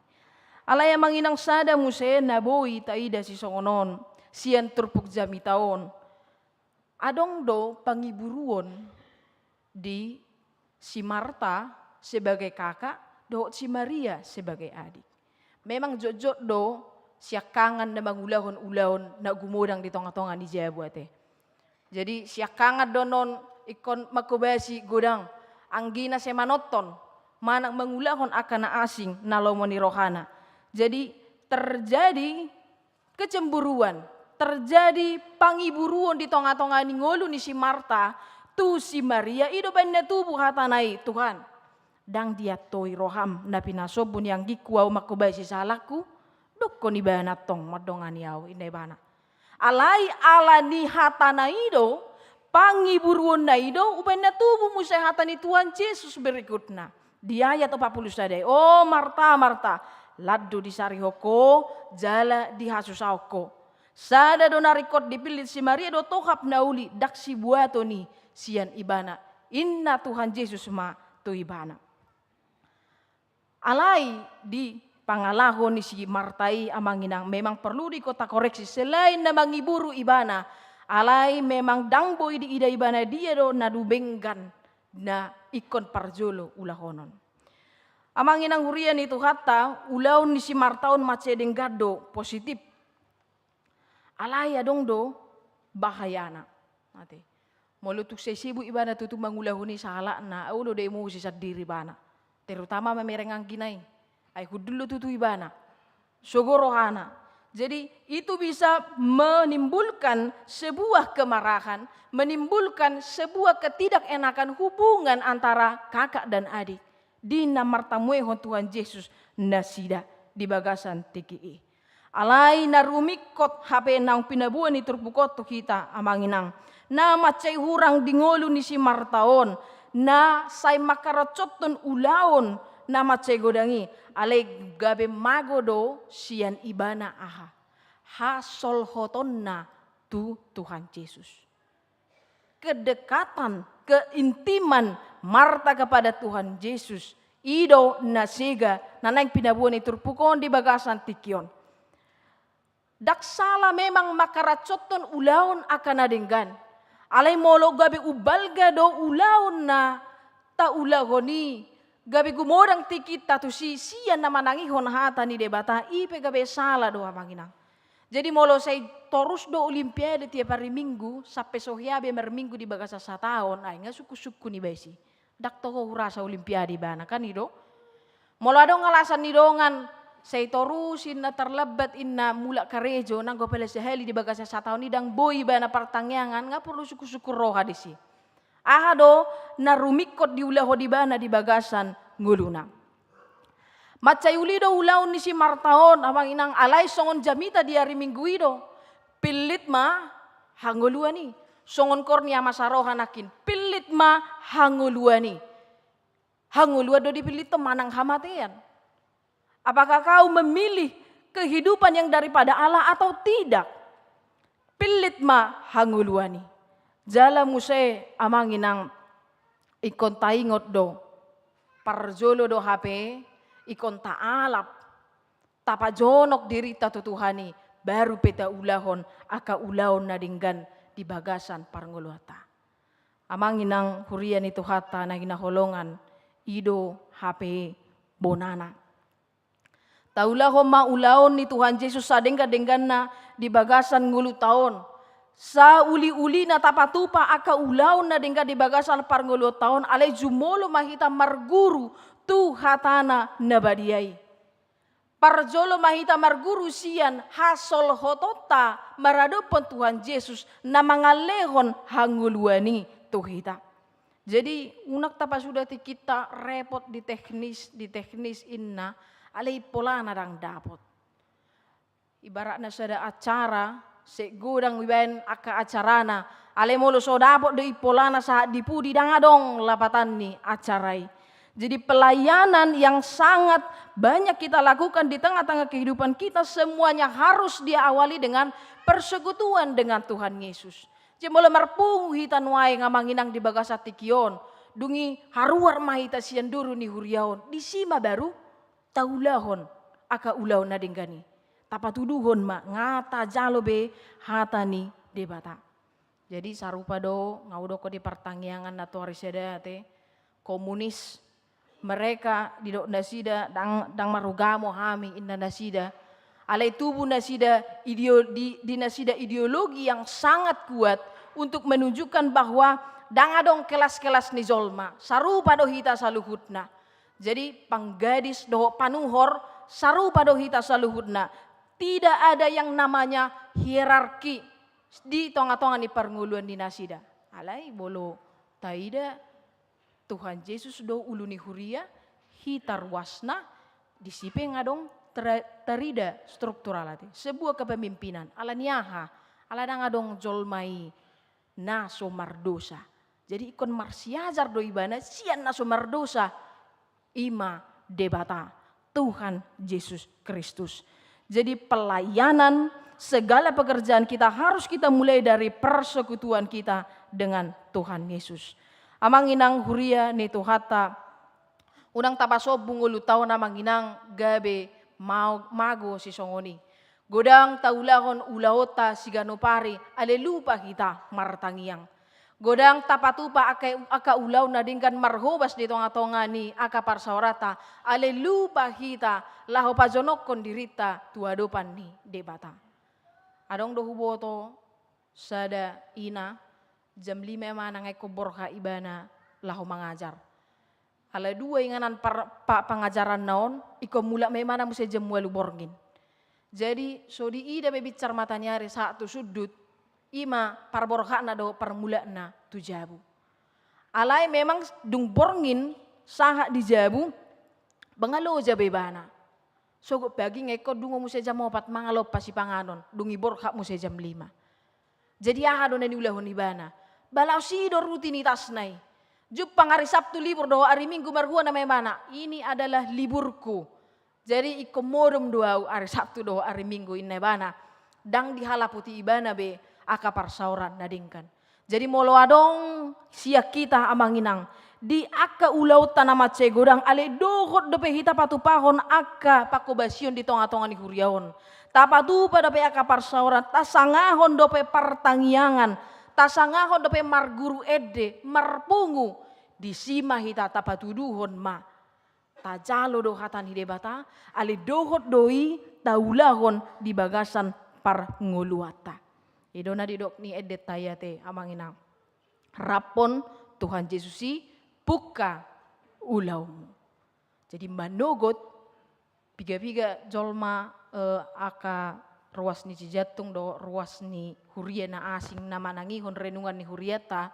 Alaya manginang sada muse naboy taida si songonon siyan turpuk jami taon. Adong do pangiburuon di si Marta sebagai kakak dohot si Maria sebagai adik. Memang jojot do siya kangan na mangulahon-ulahon na gumudang di tonga-tonga ni Jabuate. Jadi siya kangan donon ikon makubasi gudang anggina se manoton manang mangulahon akan na asing na lomoni rohana. Jadi terjadi kecemburuan, terjadi pangiburuan di tonga-tonga ni ngolu ni si Marta tu si Maria ido ban na tubuh hatanai Tuhan. Dang dia toi roham na pinasobun yang gikuaw makubasi salaku. Doko ni bana tong madongan yaw inday bana. Alay ala ni hatana ido pangiburuan na ido uban na tubuh mo sa hatan ni Tuhan Yesus berikutna. Di ayat 40 sadai. Oh Marta, Marta, laddo di sarihoko, jala di hasusauko. Sada do narikot dipilit si Maria do tohap nauli dak si buato ni sian ibana. Inna Tuhan Yesus ma tu ibana. Alay di pangalahon ni si Martai amanginang memang perlu di kota koreksi selain na mangiburu ibana alay memang dangboy di ida ibana dia do nadubenggan na ikon parjolo ulahonon. Amanginang hurian itu hatta ulaun ni si Martaon macedeng gado positif. alaya dong do bahayana. Mati. Molutuk sesibu ibana tutu mangulahuni salah na ulo de emosi sa diri bana. Terutama memerengang kinai. Ay hudulu tutu ibana. Sogorohana. Jadi itu bisa menimbulkan sebuah kemarahan, menimbulkan sebuah ketidakenakan hubungan antara kakak dan adik. Di namartamuehon Tuhan Yesus nasida di bagasan TKI. Alai narumikot HP nang pinabuan ni terpukot to kita amanginang. Na macay hurang dingolo ni si Martaon. Na say makaracoton ulaon na macay godangi. Alay gabe magodo siyan ibana aha. Hasol hoton na tu Tuhan Yesus. Kedekatan, keintiman Marta kepada Tuhan Yesus. Ido nasiga nanay pinabuan ni terpukon di bagasan tikion. Daksala memang makaracoton ulaon akan adenggan. Alay molo gabi ubalga do ulaon na taulahoni. Gabi gumodang tikit tatu siyan na manangihon hata ni debata. Ipe gabi sala do amanginang. Jadi molo say torus do olimpiade tiap hari minggu. Sampai sohiabe merminggu di bagasa sa tahun. Ay nga suku-suku ni besi. Dak toko rasa olimpiade bana kan ido. Molo adong alasan ni dongan. Say torusin na terlebat inna mula karejo nang gopele seheli di bagasa sa tahun ni dang boy ba na partangyangan nga perlu suku-suku roha di si. Aha do narumikot di ulaho di bana di bagasan nguluna. Macay uli do ulaw ni si Martaon amang inang alay songon jamita di hari minggu ido. Pilit ma hanguluani. Songon kornia masaroha nakin. Pilit ma hanguluani. Hangulua do dipilit manang hamatian. Apakah kau memilih kehidupan yang daripada Allah atau tidak? Pilit ma hanguluani. Jala muse amanginang ikon taingot do. Parjolo do HP ikon taalap. Tapajonok diri tatutuhani. Baru peta ulahon aka ulahon nadinggan di bagasan parnguluata. Amanginang hurian itu hata na ginaholongan. Ido HP bonana. Taulah maulaon ni Tuhan Yesus sadengga-denggan na di bagasan ngulu taon. Sa uli-uli na tapatupa aka ulaon na dengga di bagasan parngulu taon. Alay jumolo mahita marguru tu hatana nabadiay. Parjolo mahita marguru siyan hasol hotota maradopon Tuhan Yesus na mangalehon hanguluani tuhita. Jadi unak tapa sudah kita repot di teknis inna. Alay pola na dang dapot. Ibarat na sada acara, segudang wibayan aka acarana. Alay molo so dapot do ipola na sa dipudi dangadong lapatan ni acarai. Jadi pelayanan yang sangat banyak kita lakukan di tengah-tengah kehidupan kita semuanya harus diawali dengan persekutuan dengan Tuhan Yesus. Jadi molo marpung hitan wae ngamanginang di bagasa tikion. Dungi haruar mahita siyan duru ni huriaon. Di sima baru taulahon aka ulaw na dinggani. Tapatuduhon ma ngata jalobe hatani debata. Jadi sarupa do ngaudo ko di pertangyangan na tuari sedate komunis mereka di dok nasida dang marugamo hami inna nasida. Alay tubuh nasida di nasida ideologi yang sangat kuat untuk menunjukkan bahwa dangadong kelas-kelas ni zolma sarupa do hita saluhutna. Jadi panggadis do panuhor sarupa do hita saluhutna. Tidak ada yang namanya hierarki di tonga-tonga ni parnguluan di nasida. Alay bolo taida Tuhan Yesus do uluni huria hitar wasna disipe ngadong terida struktural ati. Sebuah kepemimpinan ala niaha ala ngadong jolmai naso mardosa. Jadi ikon marsiajar do ibana sian naso mardosa. Ima debata Tuhan Yesus Kristus. Jadi pelayanan segala pekerjaan kita harus kita mulai dari persekutuan kita dengan Tuhan Yesus. Amanginang huria ni tuhata unang tapasob bungulu tao na manginang gabe mago si songoni. Godang taulahon ulaota siganopari alelupa kita martangiang. Godang tapatupa aka ulaw na dinggan marhobas di tonga-tonga ni aka parsawarata. Alelupa hita laho pajonok kondirita tuadopan ni debata. Adong do huboto sada ina jam 5 manang eko borha ibana lahu mengajar. Ala dua inganan pengajaran naon iko mula memana musa jam walu borgin. Jadi so di ida bebicar matanya hari satu sudut ima par borha na do permula na tujabu. Alai memang dung borgin saha dijabu bangalo jabe bana. So bagi ngeko dungo musa jam 4 mangalo pasi panganon dungi borha musa jam 5. Jadi aha do nani ulahon ibana. Balau si do rutinitas nai. Jupang hari Sabtu libur do hari Minggu marhua na memana. Ini adalah liburku. Jadi ikomodom doa hari Sabtu do hari Minggu ini bana. Dang dihalaputi ibana be aka parsauran nadingkan. Jadi molo adong siak kita amanginang. Di aka ulau tanama cegodang ale dohot dope hita patu pahon aka pakobasion di tonga-tonga ni huriaon. Tapatu pada pe aka parsauran tasangahon dope pertangiangan. Tasangahon dope marguru ede marpungu. Di sima hita tapatuduhon ma. Tajalo do hatan hidebata ale dohot doi taulahon di bagasan par nguluata. Idona didok ni edet tayate amanginang. Rapon Tuhan Yesusi buka ulaumu. Jadi manogot piga-piga jolma aka ruas ni cijatung do ruas ni huria na asing nama nangihon renungan ni huriata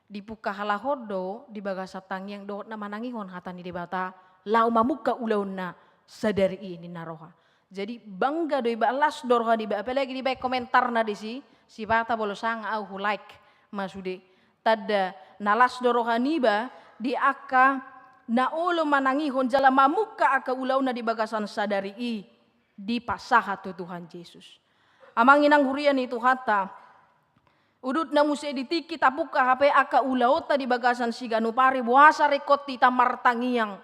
dibuka halahodo di bagasa tangyang do nama nangihon hatan ni debata lau mamuka ulaun na sadari ini naroha. Jadi bangga do iba alas dorha di ba apalagi di baik komentar na di si bata bolo sang au like masude tada nalas doroha niba di aka na ulo manangihon jala mamuka aka ulaun na di bagasan sadari di pasaha tu Tuhan Yesus. Amanginang hurian itu hata udut na muse ditiki tapuka hape aka ulaota di bagasan siganu pari buasa rekot tita martangiang.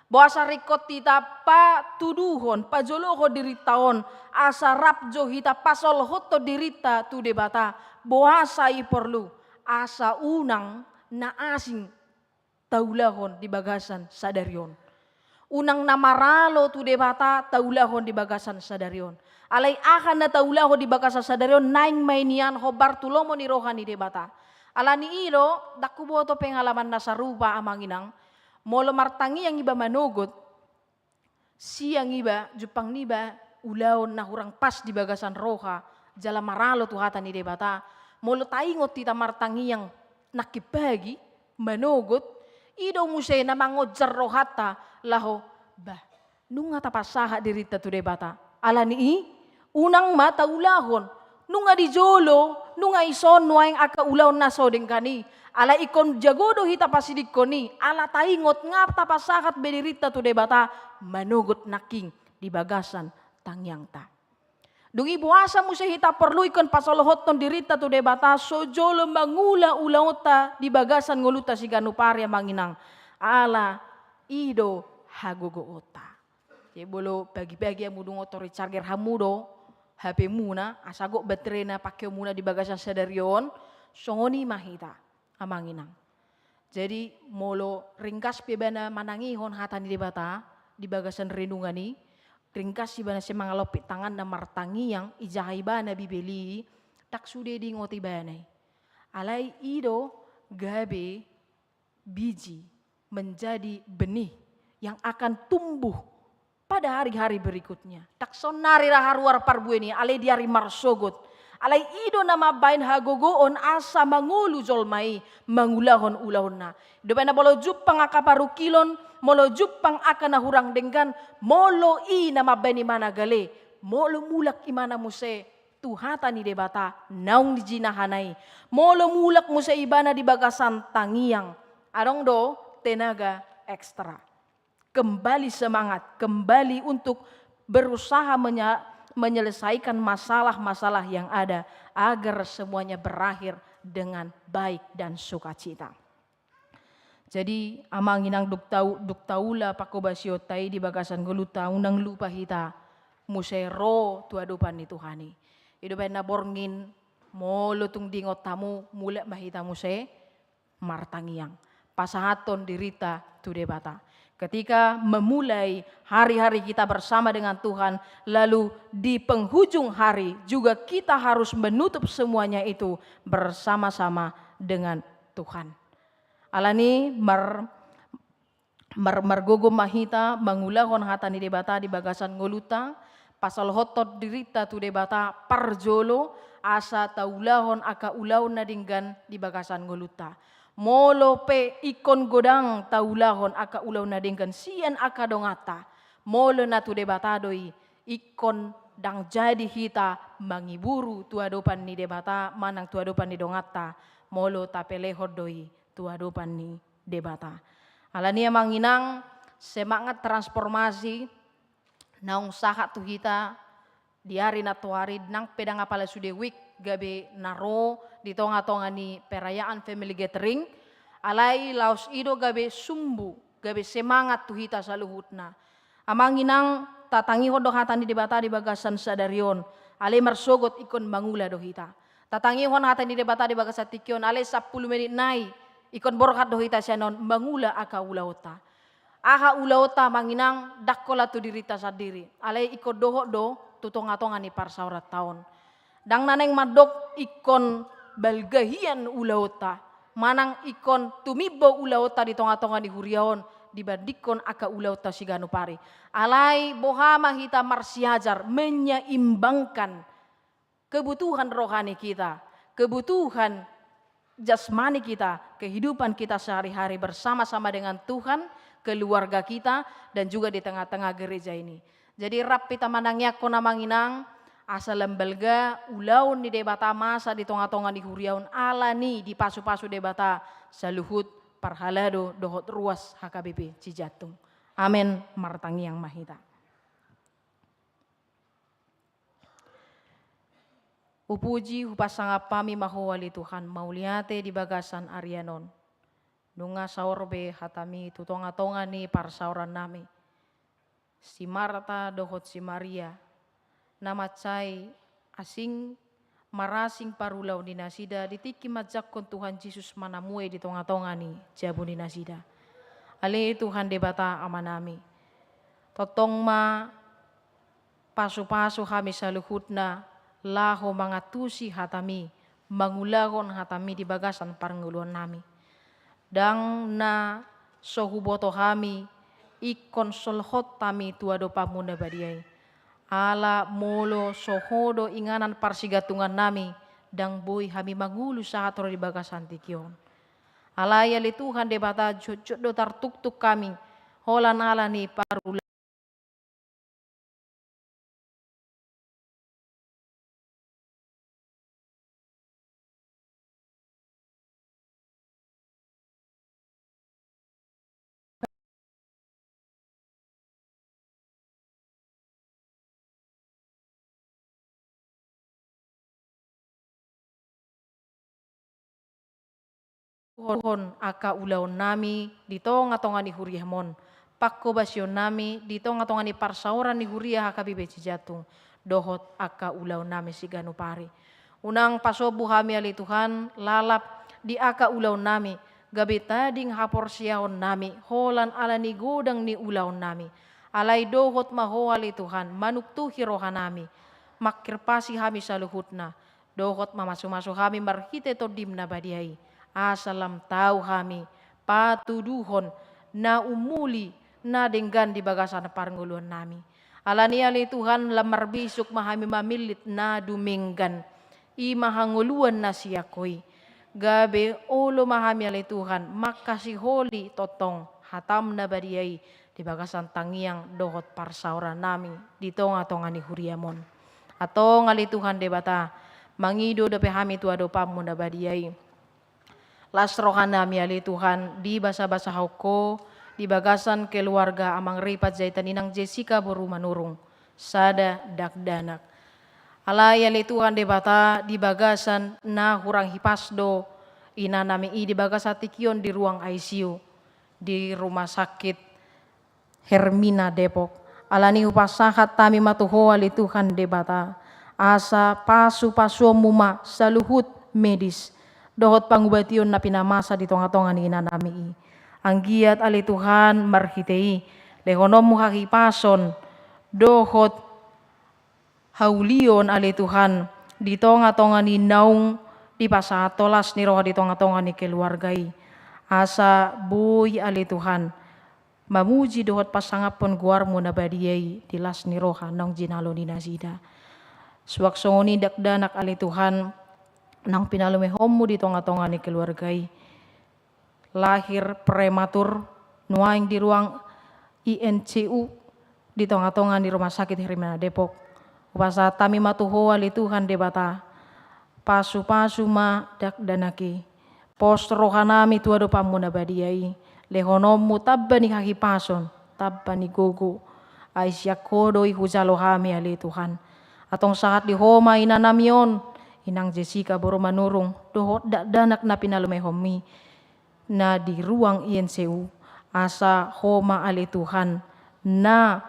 Buasa rekot tita pa tuduhon pa joloho diritaon asa rapjo hita pasol hoto dirita tu debata buasa iporlu asa unang na asing taulahon di bagasan sadarion. Unang namaralo tu debata taulahon di bagasan sadarion. Alay akan na taulahon di bagasan sadarion naing mainian ho Bartulomo ni rohani debata. Alani ilo dakuboto pengalaman na sarupa amanginang molo martangi yang iba manogot siang iba jupang niba ulaon na hurang pas di bagasan roha jala maralo tu hata ni debata molo taingot tita martangi yang nakipagi manogot ido musay na mangojar rohata laho bah nunga tapasaha dirita tu debata alani unang mata ulahon nunga di jolo nunga ison nuaing aka ulaon na sodeng kani ala ikon jagodo hita pasidik koni ala taingot ngap tapasahat bedirita tu debata manugot naking di bagasan tangyang ta. Dungi buasa mo siya hita perlu ikon pasolohot ton dirita tu debata sojolo mangula ulauta di bagasan nguluta si ganupari manginang ala ido hagogoota. Jadi bolo pagi-pagi amudong otori charger hamudo HP muna asago baterai na pakai muna di bagasan sadarion songoni mahita amanginang. Jadi molo ringkas pebana manangihon hatan di debata di bagasan renungani ringkas ibana si mangalopit tangan na martangi yang ijahibana bibeli tak sude di ngoti banai. Alai ido gabe biji menjadi benih yang akan tumbuh pada hari-hari berikutnya. Tak sonari raharuar parbueni alai diari marsogot. Alai ido nama bain hagogoon asa mangulu jolmai mangulahon ulahon na. Doba na bolo jupang akaparu kilon molo jupang akan hurang denggan molo i nama bain imana gale molo mulak imana muse tuhata ni debata naung di jinahanai molo mulak muse ibana di bagasan tangiang arong do tenaga ekstra. Kembali semangat, kembali untuk berusaha menyelesaikan masalah-masalah yang ada agar semuanya berakhir dengan baik dan sukacita. Jadi amanginang duktaula pakobasio tai di bagasan guluta unang lupa hita musero tuadupan ni Tuhani. Idupan na borngin molo tung dingot tamu mula mahita muse martangiang. Pasahaton dirita tu debata. Ketika memulai hari-hari kita bersama dengan Tuhan, lalu di penghujung hari juga kita harus menutup semuanya itu bersama-sama dengan Tuhan. Alani margogo mahita mangulahon hata ni debata di bagasan ngoluta, pasal hotot dirita tu debata parjolo asa taulahon aka ulaw na dinggan di bagasan ngoluta. Molo pe ikon godang taulahon aka ulaw na dinggan sian aka dongata. Molo na tu debatadoi ikon dang jadi hita mangiburu tuadopan ni debata manang tuadopan ni dongata. Molo tapelehod doi tuadopan ni debata. Alania manginang semangat transformasi naung sahat tu hita di hari na tuari nang pedang apala sudewik gabe naro di tonga-tonga ni perayaan family gathering alai laos ido gabe sumbu gabe semangat tu hita saluhutna amanginang tatangi hodo hata ni debata di bagasan sadarion alai marsogot ikon mangula do hita tatangi hon hata ni debata di bagasan tikion alai 10 menit nai ikon borkat do hita sianon mangula aka ulaota aha ulaota manginang dakkola tu dirita sadiri alai ikon doho do tutonga-tonga ni parsaurat taon. Dang naneng madok ikon balgahian ulaota. Manang ikon tumibo ulaota di tonga-tonga ni huriaon. Dibandikon aka ulaota si ganupari. Alai bohama hita marsiajar menyeimbangkan kebutuhan rohani kita. Kebutuhan jasmani kita. Kehidupan kita sehari-hari bersama-sama dengan Tuhan. Keluarga kita dan juga di tengah-tengah gereja ini. Jadi rap pita manangnya kona manginang asal lembalga ulaw ni debata masa di tonga-tonga di huriaun alani di pasu-pasu debata saluhut parhalado dohot ruas HKBP Cijatung. Amin martangi yang mahita. Upuji hupasanga pami mahowali Tuhan mauliate di bagasan Arianon. Nunga saorbe hatami tutonga-tonga ni parsauran nami. Si Marta dohot si Maria, nama cai asing marasing parulaw ni nasida ditiki majak kon Tuhan Yesus manamue di tonga-tonga ni jabu ni nasida. Ale Tuhan debata amanami. Totong ma pasu-pasu kami saluhutna laho mangatusi hatami mangulahon hatami di bagasan parnguluan nami. Dang na sohuboto kami ikon solhot tami tuado pamuna badiai. Ala molo sohodo inganan parsigatungan nami dang boy hami mangulu sahatro di bagasan tikion. Ala yali Tuhan debata jujud do tartuk-tuk kami holan ala ni parula. Hon aka ulaw nami di tonga-tonga ni huriahmon. Pakko basyon nami di tonga-tonga ni parsauran ni huriah HKBP Cijatung. Dohot aka ulaw nami si ganupari. Unang pasobu kami ali Tuhan lalap di aka ulaw nami. Gabi tading hapor siyahon nami. Holan ala ni godang ni ulaw nami. Alay dohot mahoali Tuhan manuktuhi roha nami. Makirpasi kami sa luhutna. Dohot mamasu-masu kami marhite to dimna badiai. Asalam tahu kami patuduhon na umuli na denggan di bagasan parnguluan nami. Alani ali Tuhan lamar bisuk mahami mamilit na duminggan. Imahanguluan na siyakoi. Gabe olo mahami ali Tuhan makasih holi totong hatam na badiai di bagasan tangiang dohot parsauran nami di tonga-tonga ni huriamon. Atong ali Tuhan debata mangido dape hami tuado pamu na badiai. Lasrohan nami ali Tuhan di basa-basa hauko di bagasan keluarga amang ripat zaitan inang Jessica boru manurung sada dakdanak. Alay ali Tuhan debata di bagasan na hurang hipasdo ina nami di bagasan tikion di ruang ICU di rumah sakit Hermina Depok. Alani upasahat tami matuho ali Tuhan debata asa pasu-pasu muma saluhut medis. Dohot pangubation na pinamasa di tonga-tonga ni ina nami. Anggiat ali Tuhan marhitei lehonomu hakipason dohot haulion ali Tuhan di tonga-tonga ni naung di pasatolas ni roh di tonga-tonga ni keluargai asa boy ali Tuhan mamuji dohot pasangapon guarmu na badiyai tilas ni roha nang jinalo ni nasida suwak songoni dakdanak ali Tuhan nang pinalumehommu di tonga-tonga ni keluargai lahir prematur nuaing di ruang INCU di tonga-tonga di rumah sakit Hermina Depok upasa tami matuho ali Tuhan debata pasu-pasu ma dakdanaki pos rohanami tuado pamuna badiyai lehonomu tabbani hakipason tabbani gogo aisyakodoi huzalohami ali Tuhan atong saat di homa inanamion inang Jessica boro manurung dohot dakdanak na pinalumehomi na di ruang INCU asa homa ali Tuhan na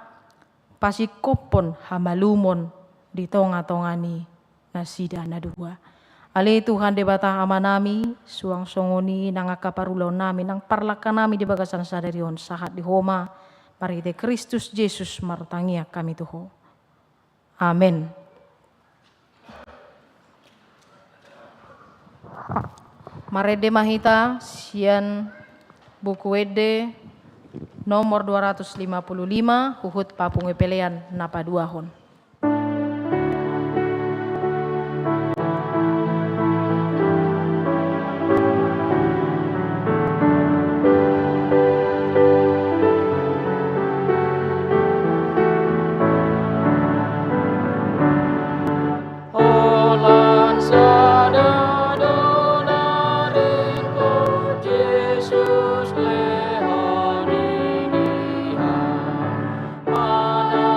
pasikopon hamalumon di tonga-tongani nasida na dua. Ali Tuhan debata amanami suang songoni nang akaparulau nami nang parlakan nami di bagasan sadarion sahat di homa parite Kristus Yesus martangia kami tuho. Amin. Marede mahita sian buku Wede nomor 255 Huhut Papung Pelean napa duahon. Yesus lehani dia, mana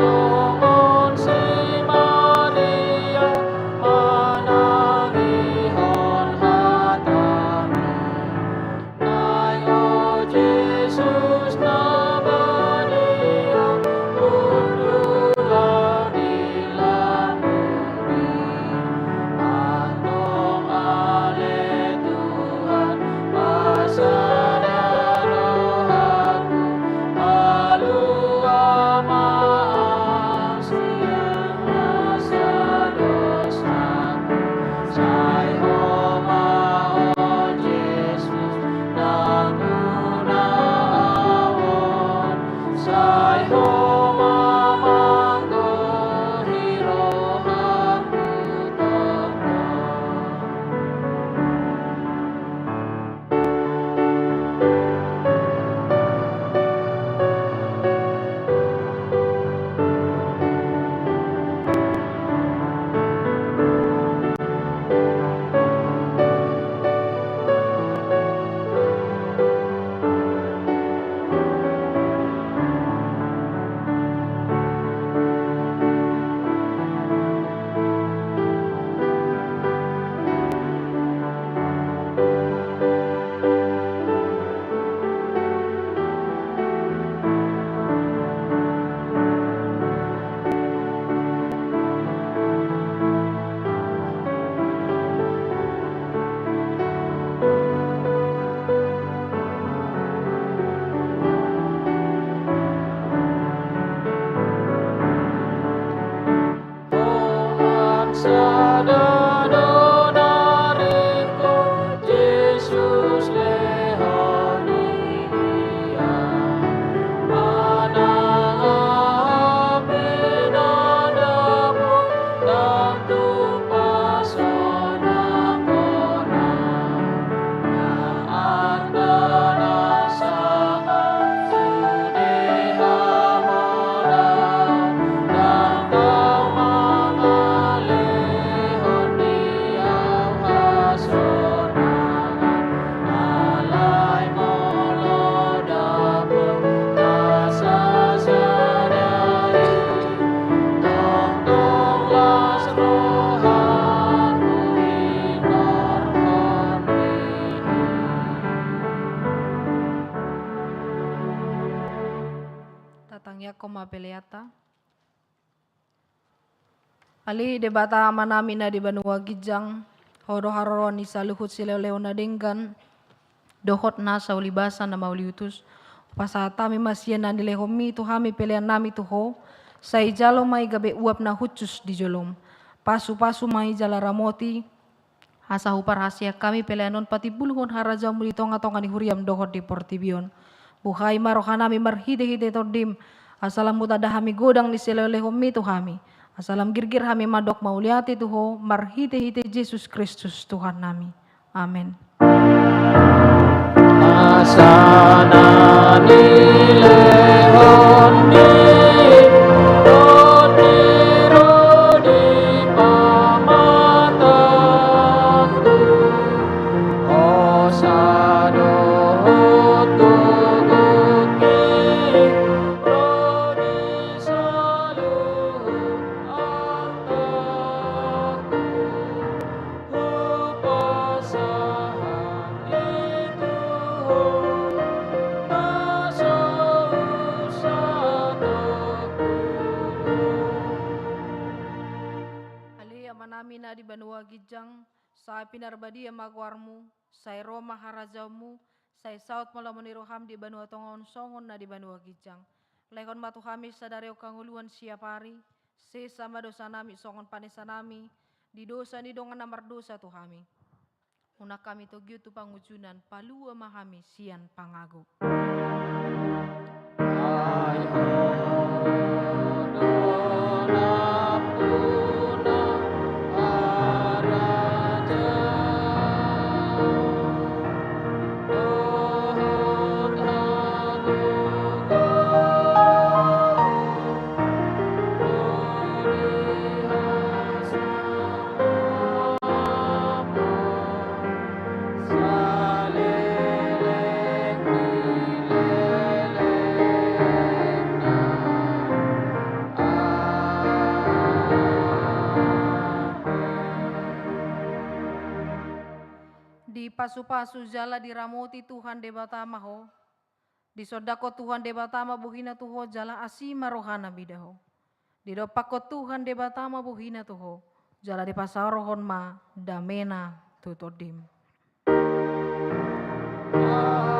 songon si Maria manangihon hatami ayo Jesus nabadia undulah dilan bumi antong ale Tuhan pasada rohaku alua maaf siang rasa dosaku sai homa on Jesus naguna awon sai homa manggo hirohanku toko. Tuhan sadado naringku Yesus lehoni dia manang api nadamu dan tumpasona kona yang antara sangat sudeha modal dan kau mangalehon diau hasonangan alai molo dapet nasa sadari tong-tonglas rohanku hinor honi. Tatangya koma peleata. Ali debata manami na di Banua Gijang, horo haroro ni saluhut sileo na denggan, dohot na sa ulibasa na mauliutus, pasatami masyan na nilehomi tuhami pelean nami tuho, sa ijalo may gabe uap na hutsus di jolom, pasu-pasu may jala ramoti, asa hupar hasia kami peleanon pati bulhon harajaw muli tonga-tonga ni huriam dohot di Portibion, buhay marohanami marhide-hide tordim, asalam mutadahami godang ni sileo lehomi tuhami, asalam girgir hami madok mauliati tuho marhite-hite Yesus Kristus Tuhan nami. Amin. Asana nilehon di rodi pamataku osadohot gugut ki rodi saluhut artaku upasahan itu Ali amanami na di Banua Gijang, sa pinarbadia magwarmu, sa Roma harajawmu, sa saut malamon iroham di Banua Tongon songon na di Banua Gijang. Lekon matuhami sa dareo kanguluan siapari, se sama dosa nami songon panesa nami, di dosa ni dongan namar dosa tuhami. Una kami togyo tu pangujunan, palua mahami sian pangago. Ay hodona puna araja dohot hagugo rodi hasamapo saleleng dileleng pasu-pasu jala diramoti Tuhan debatama ho. Di sodako Tuhan debatama buhina tuho jala asima rohana bidaho. Di dopako Tuhan debatama buhina tuho jala di pasarohon ma damena tutodim. Amin.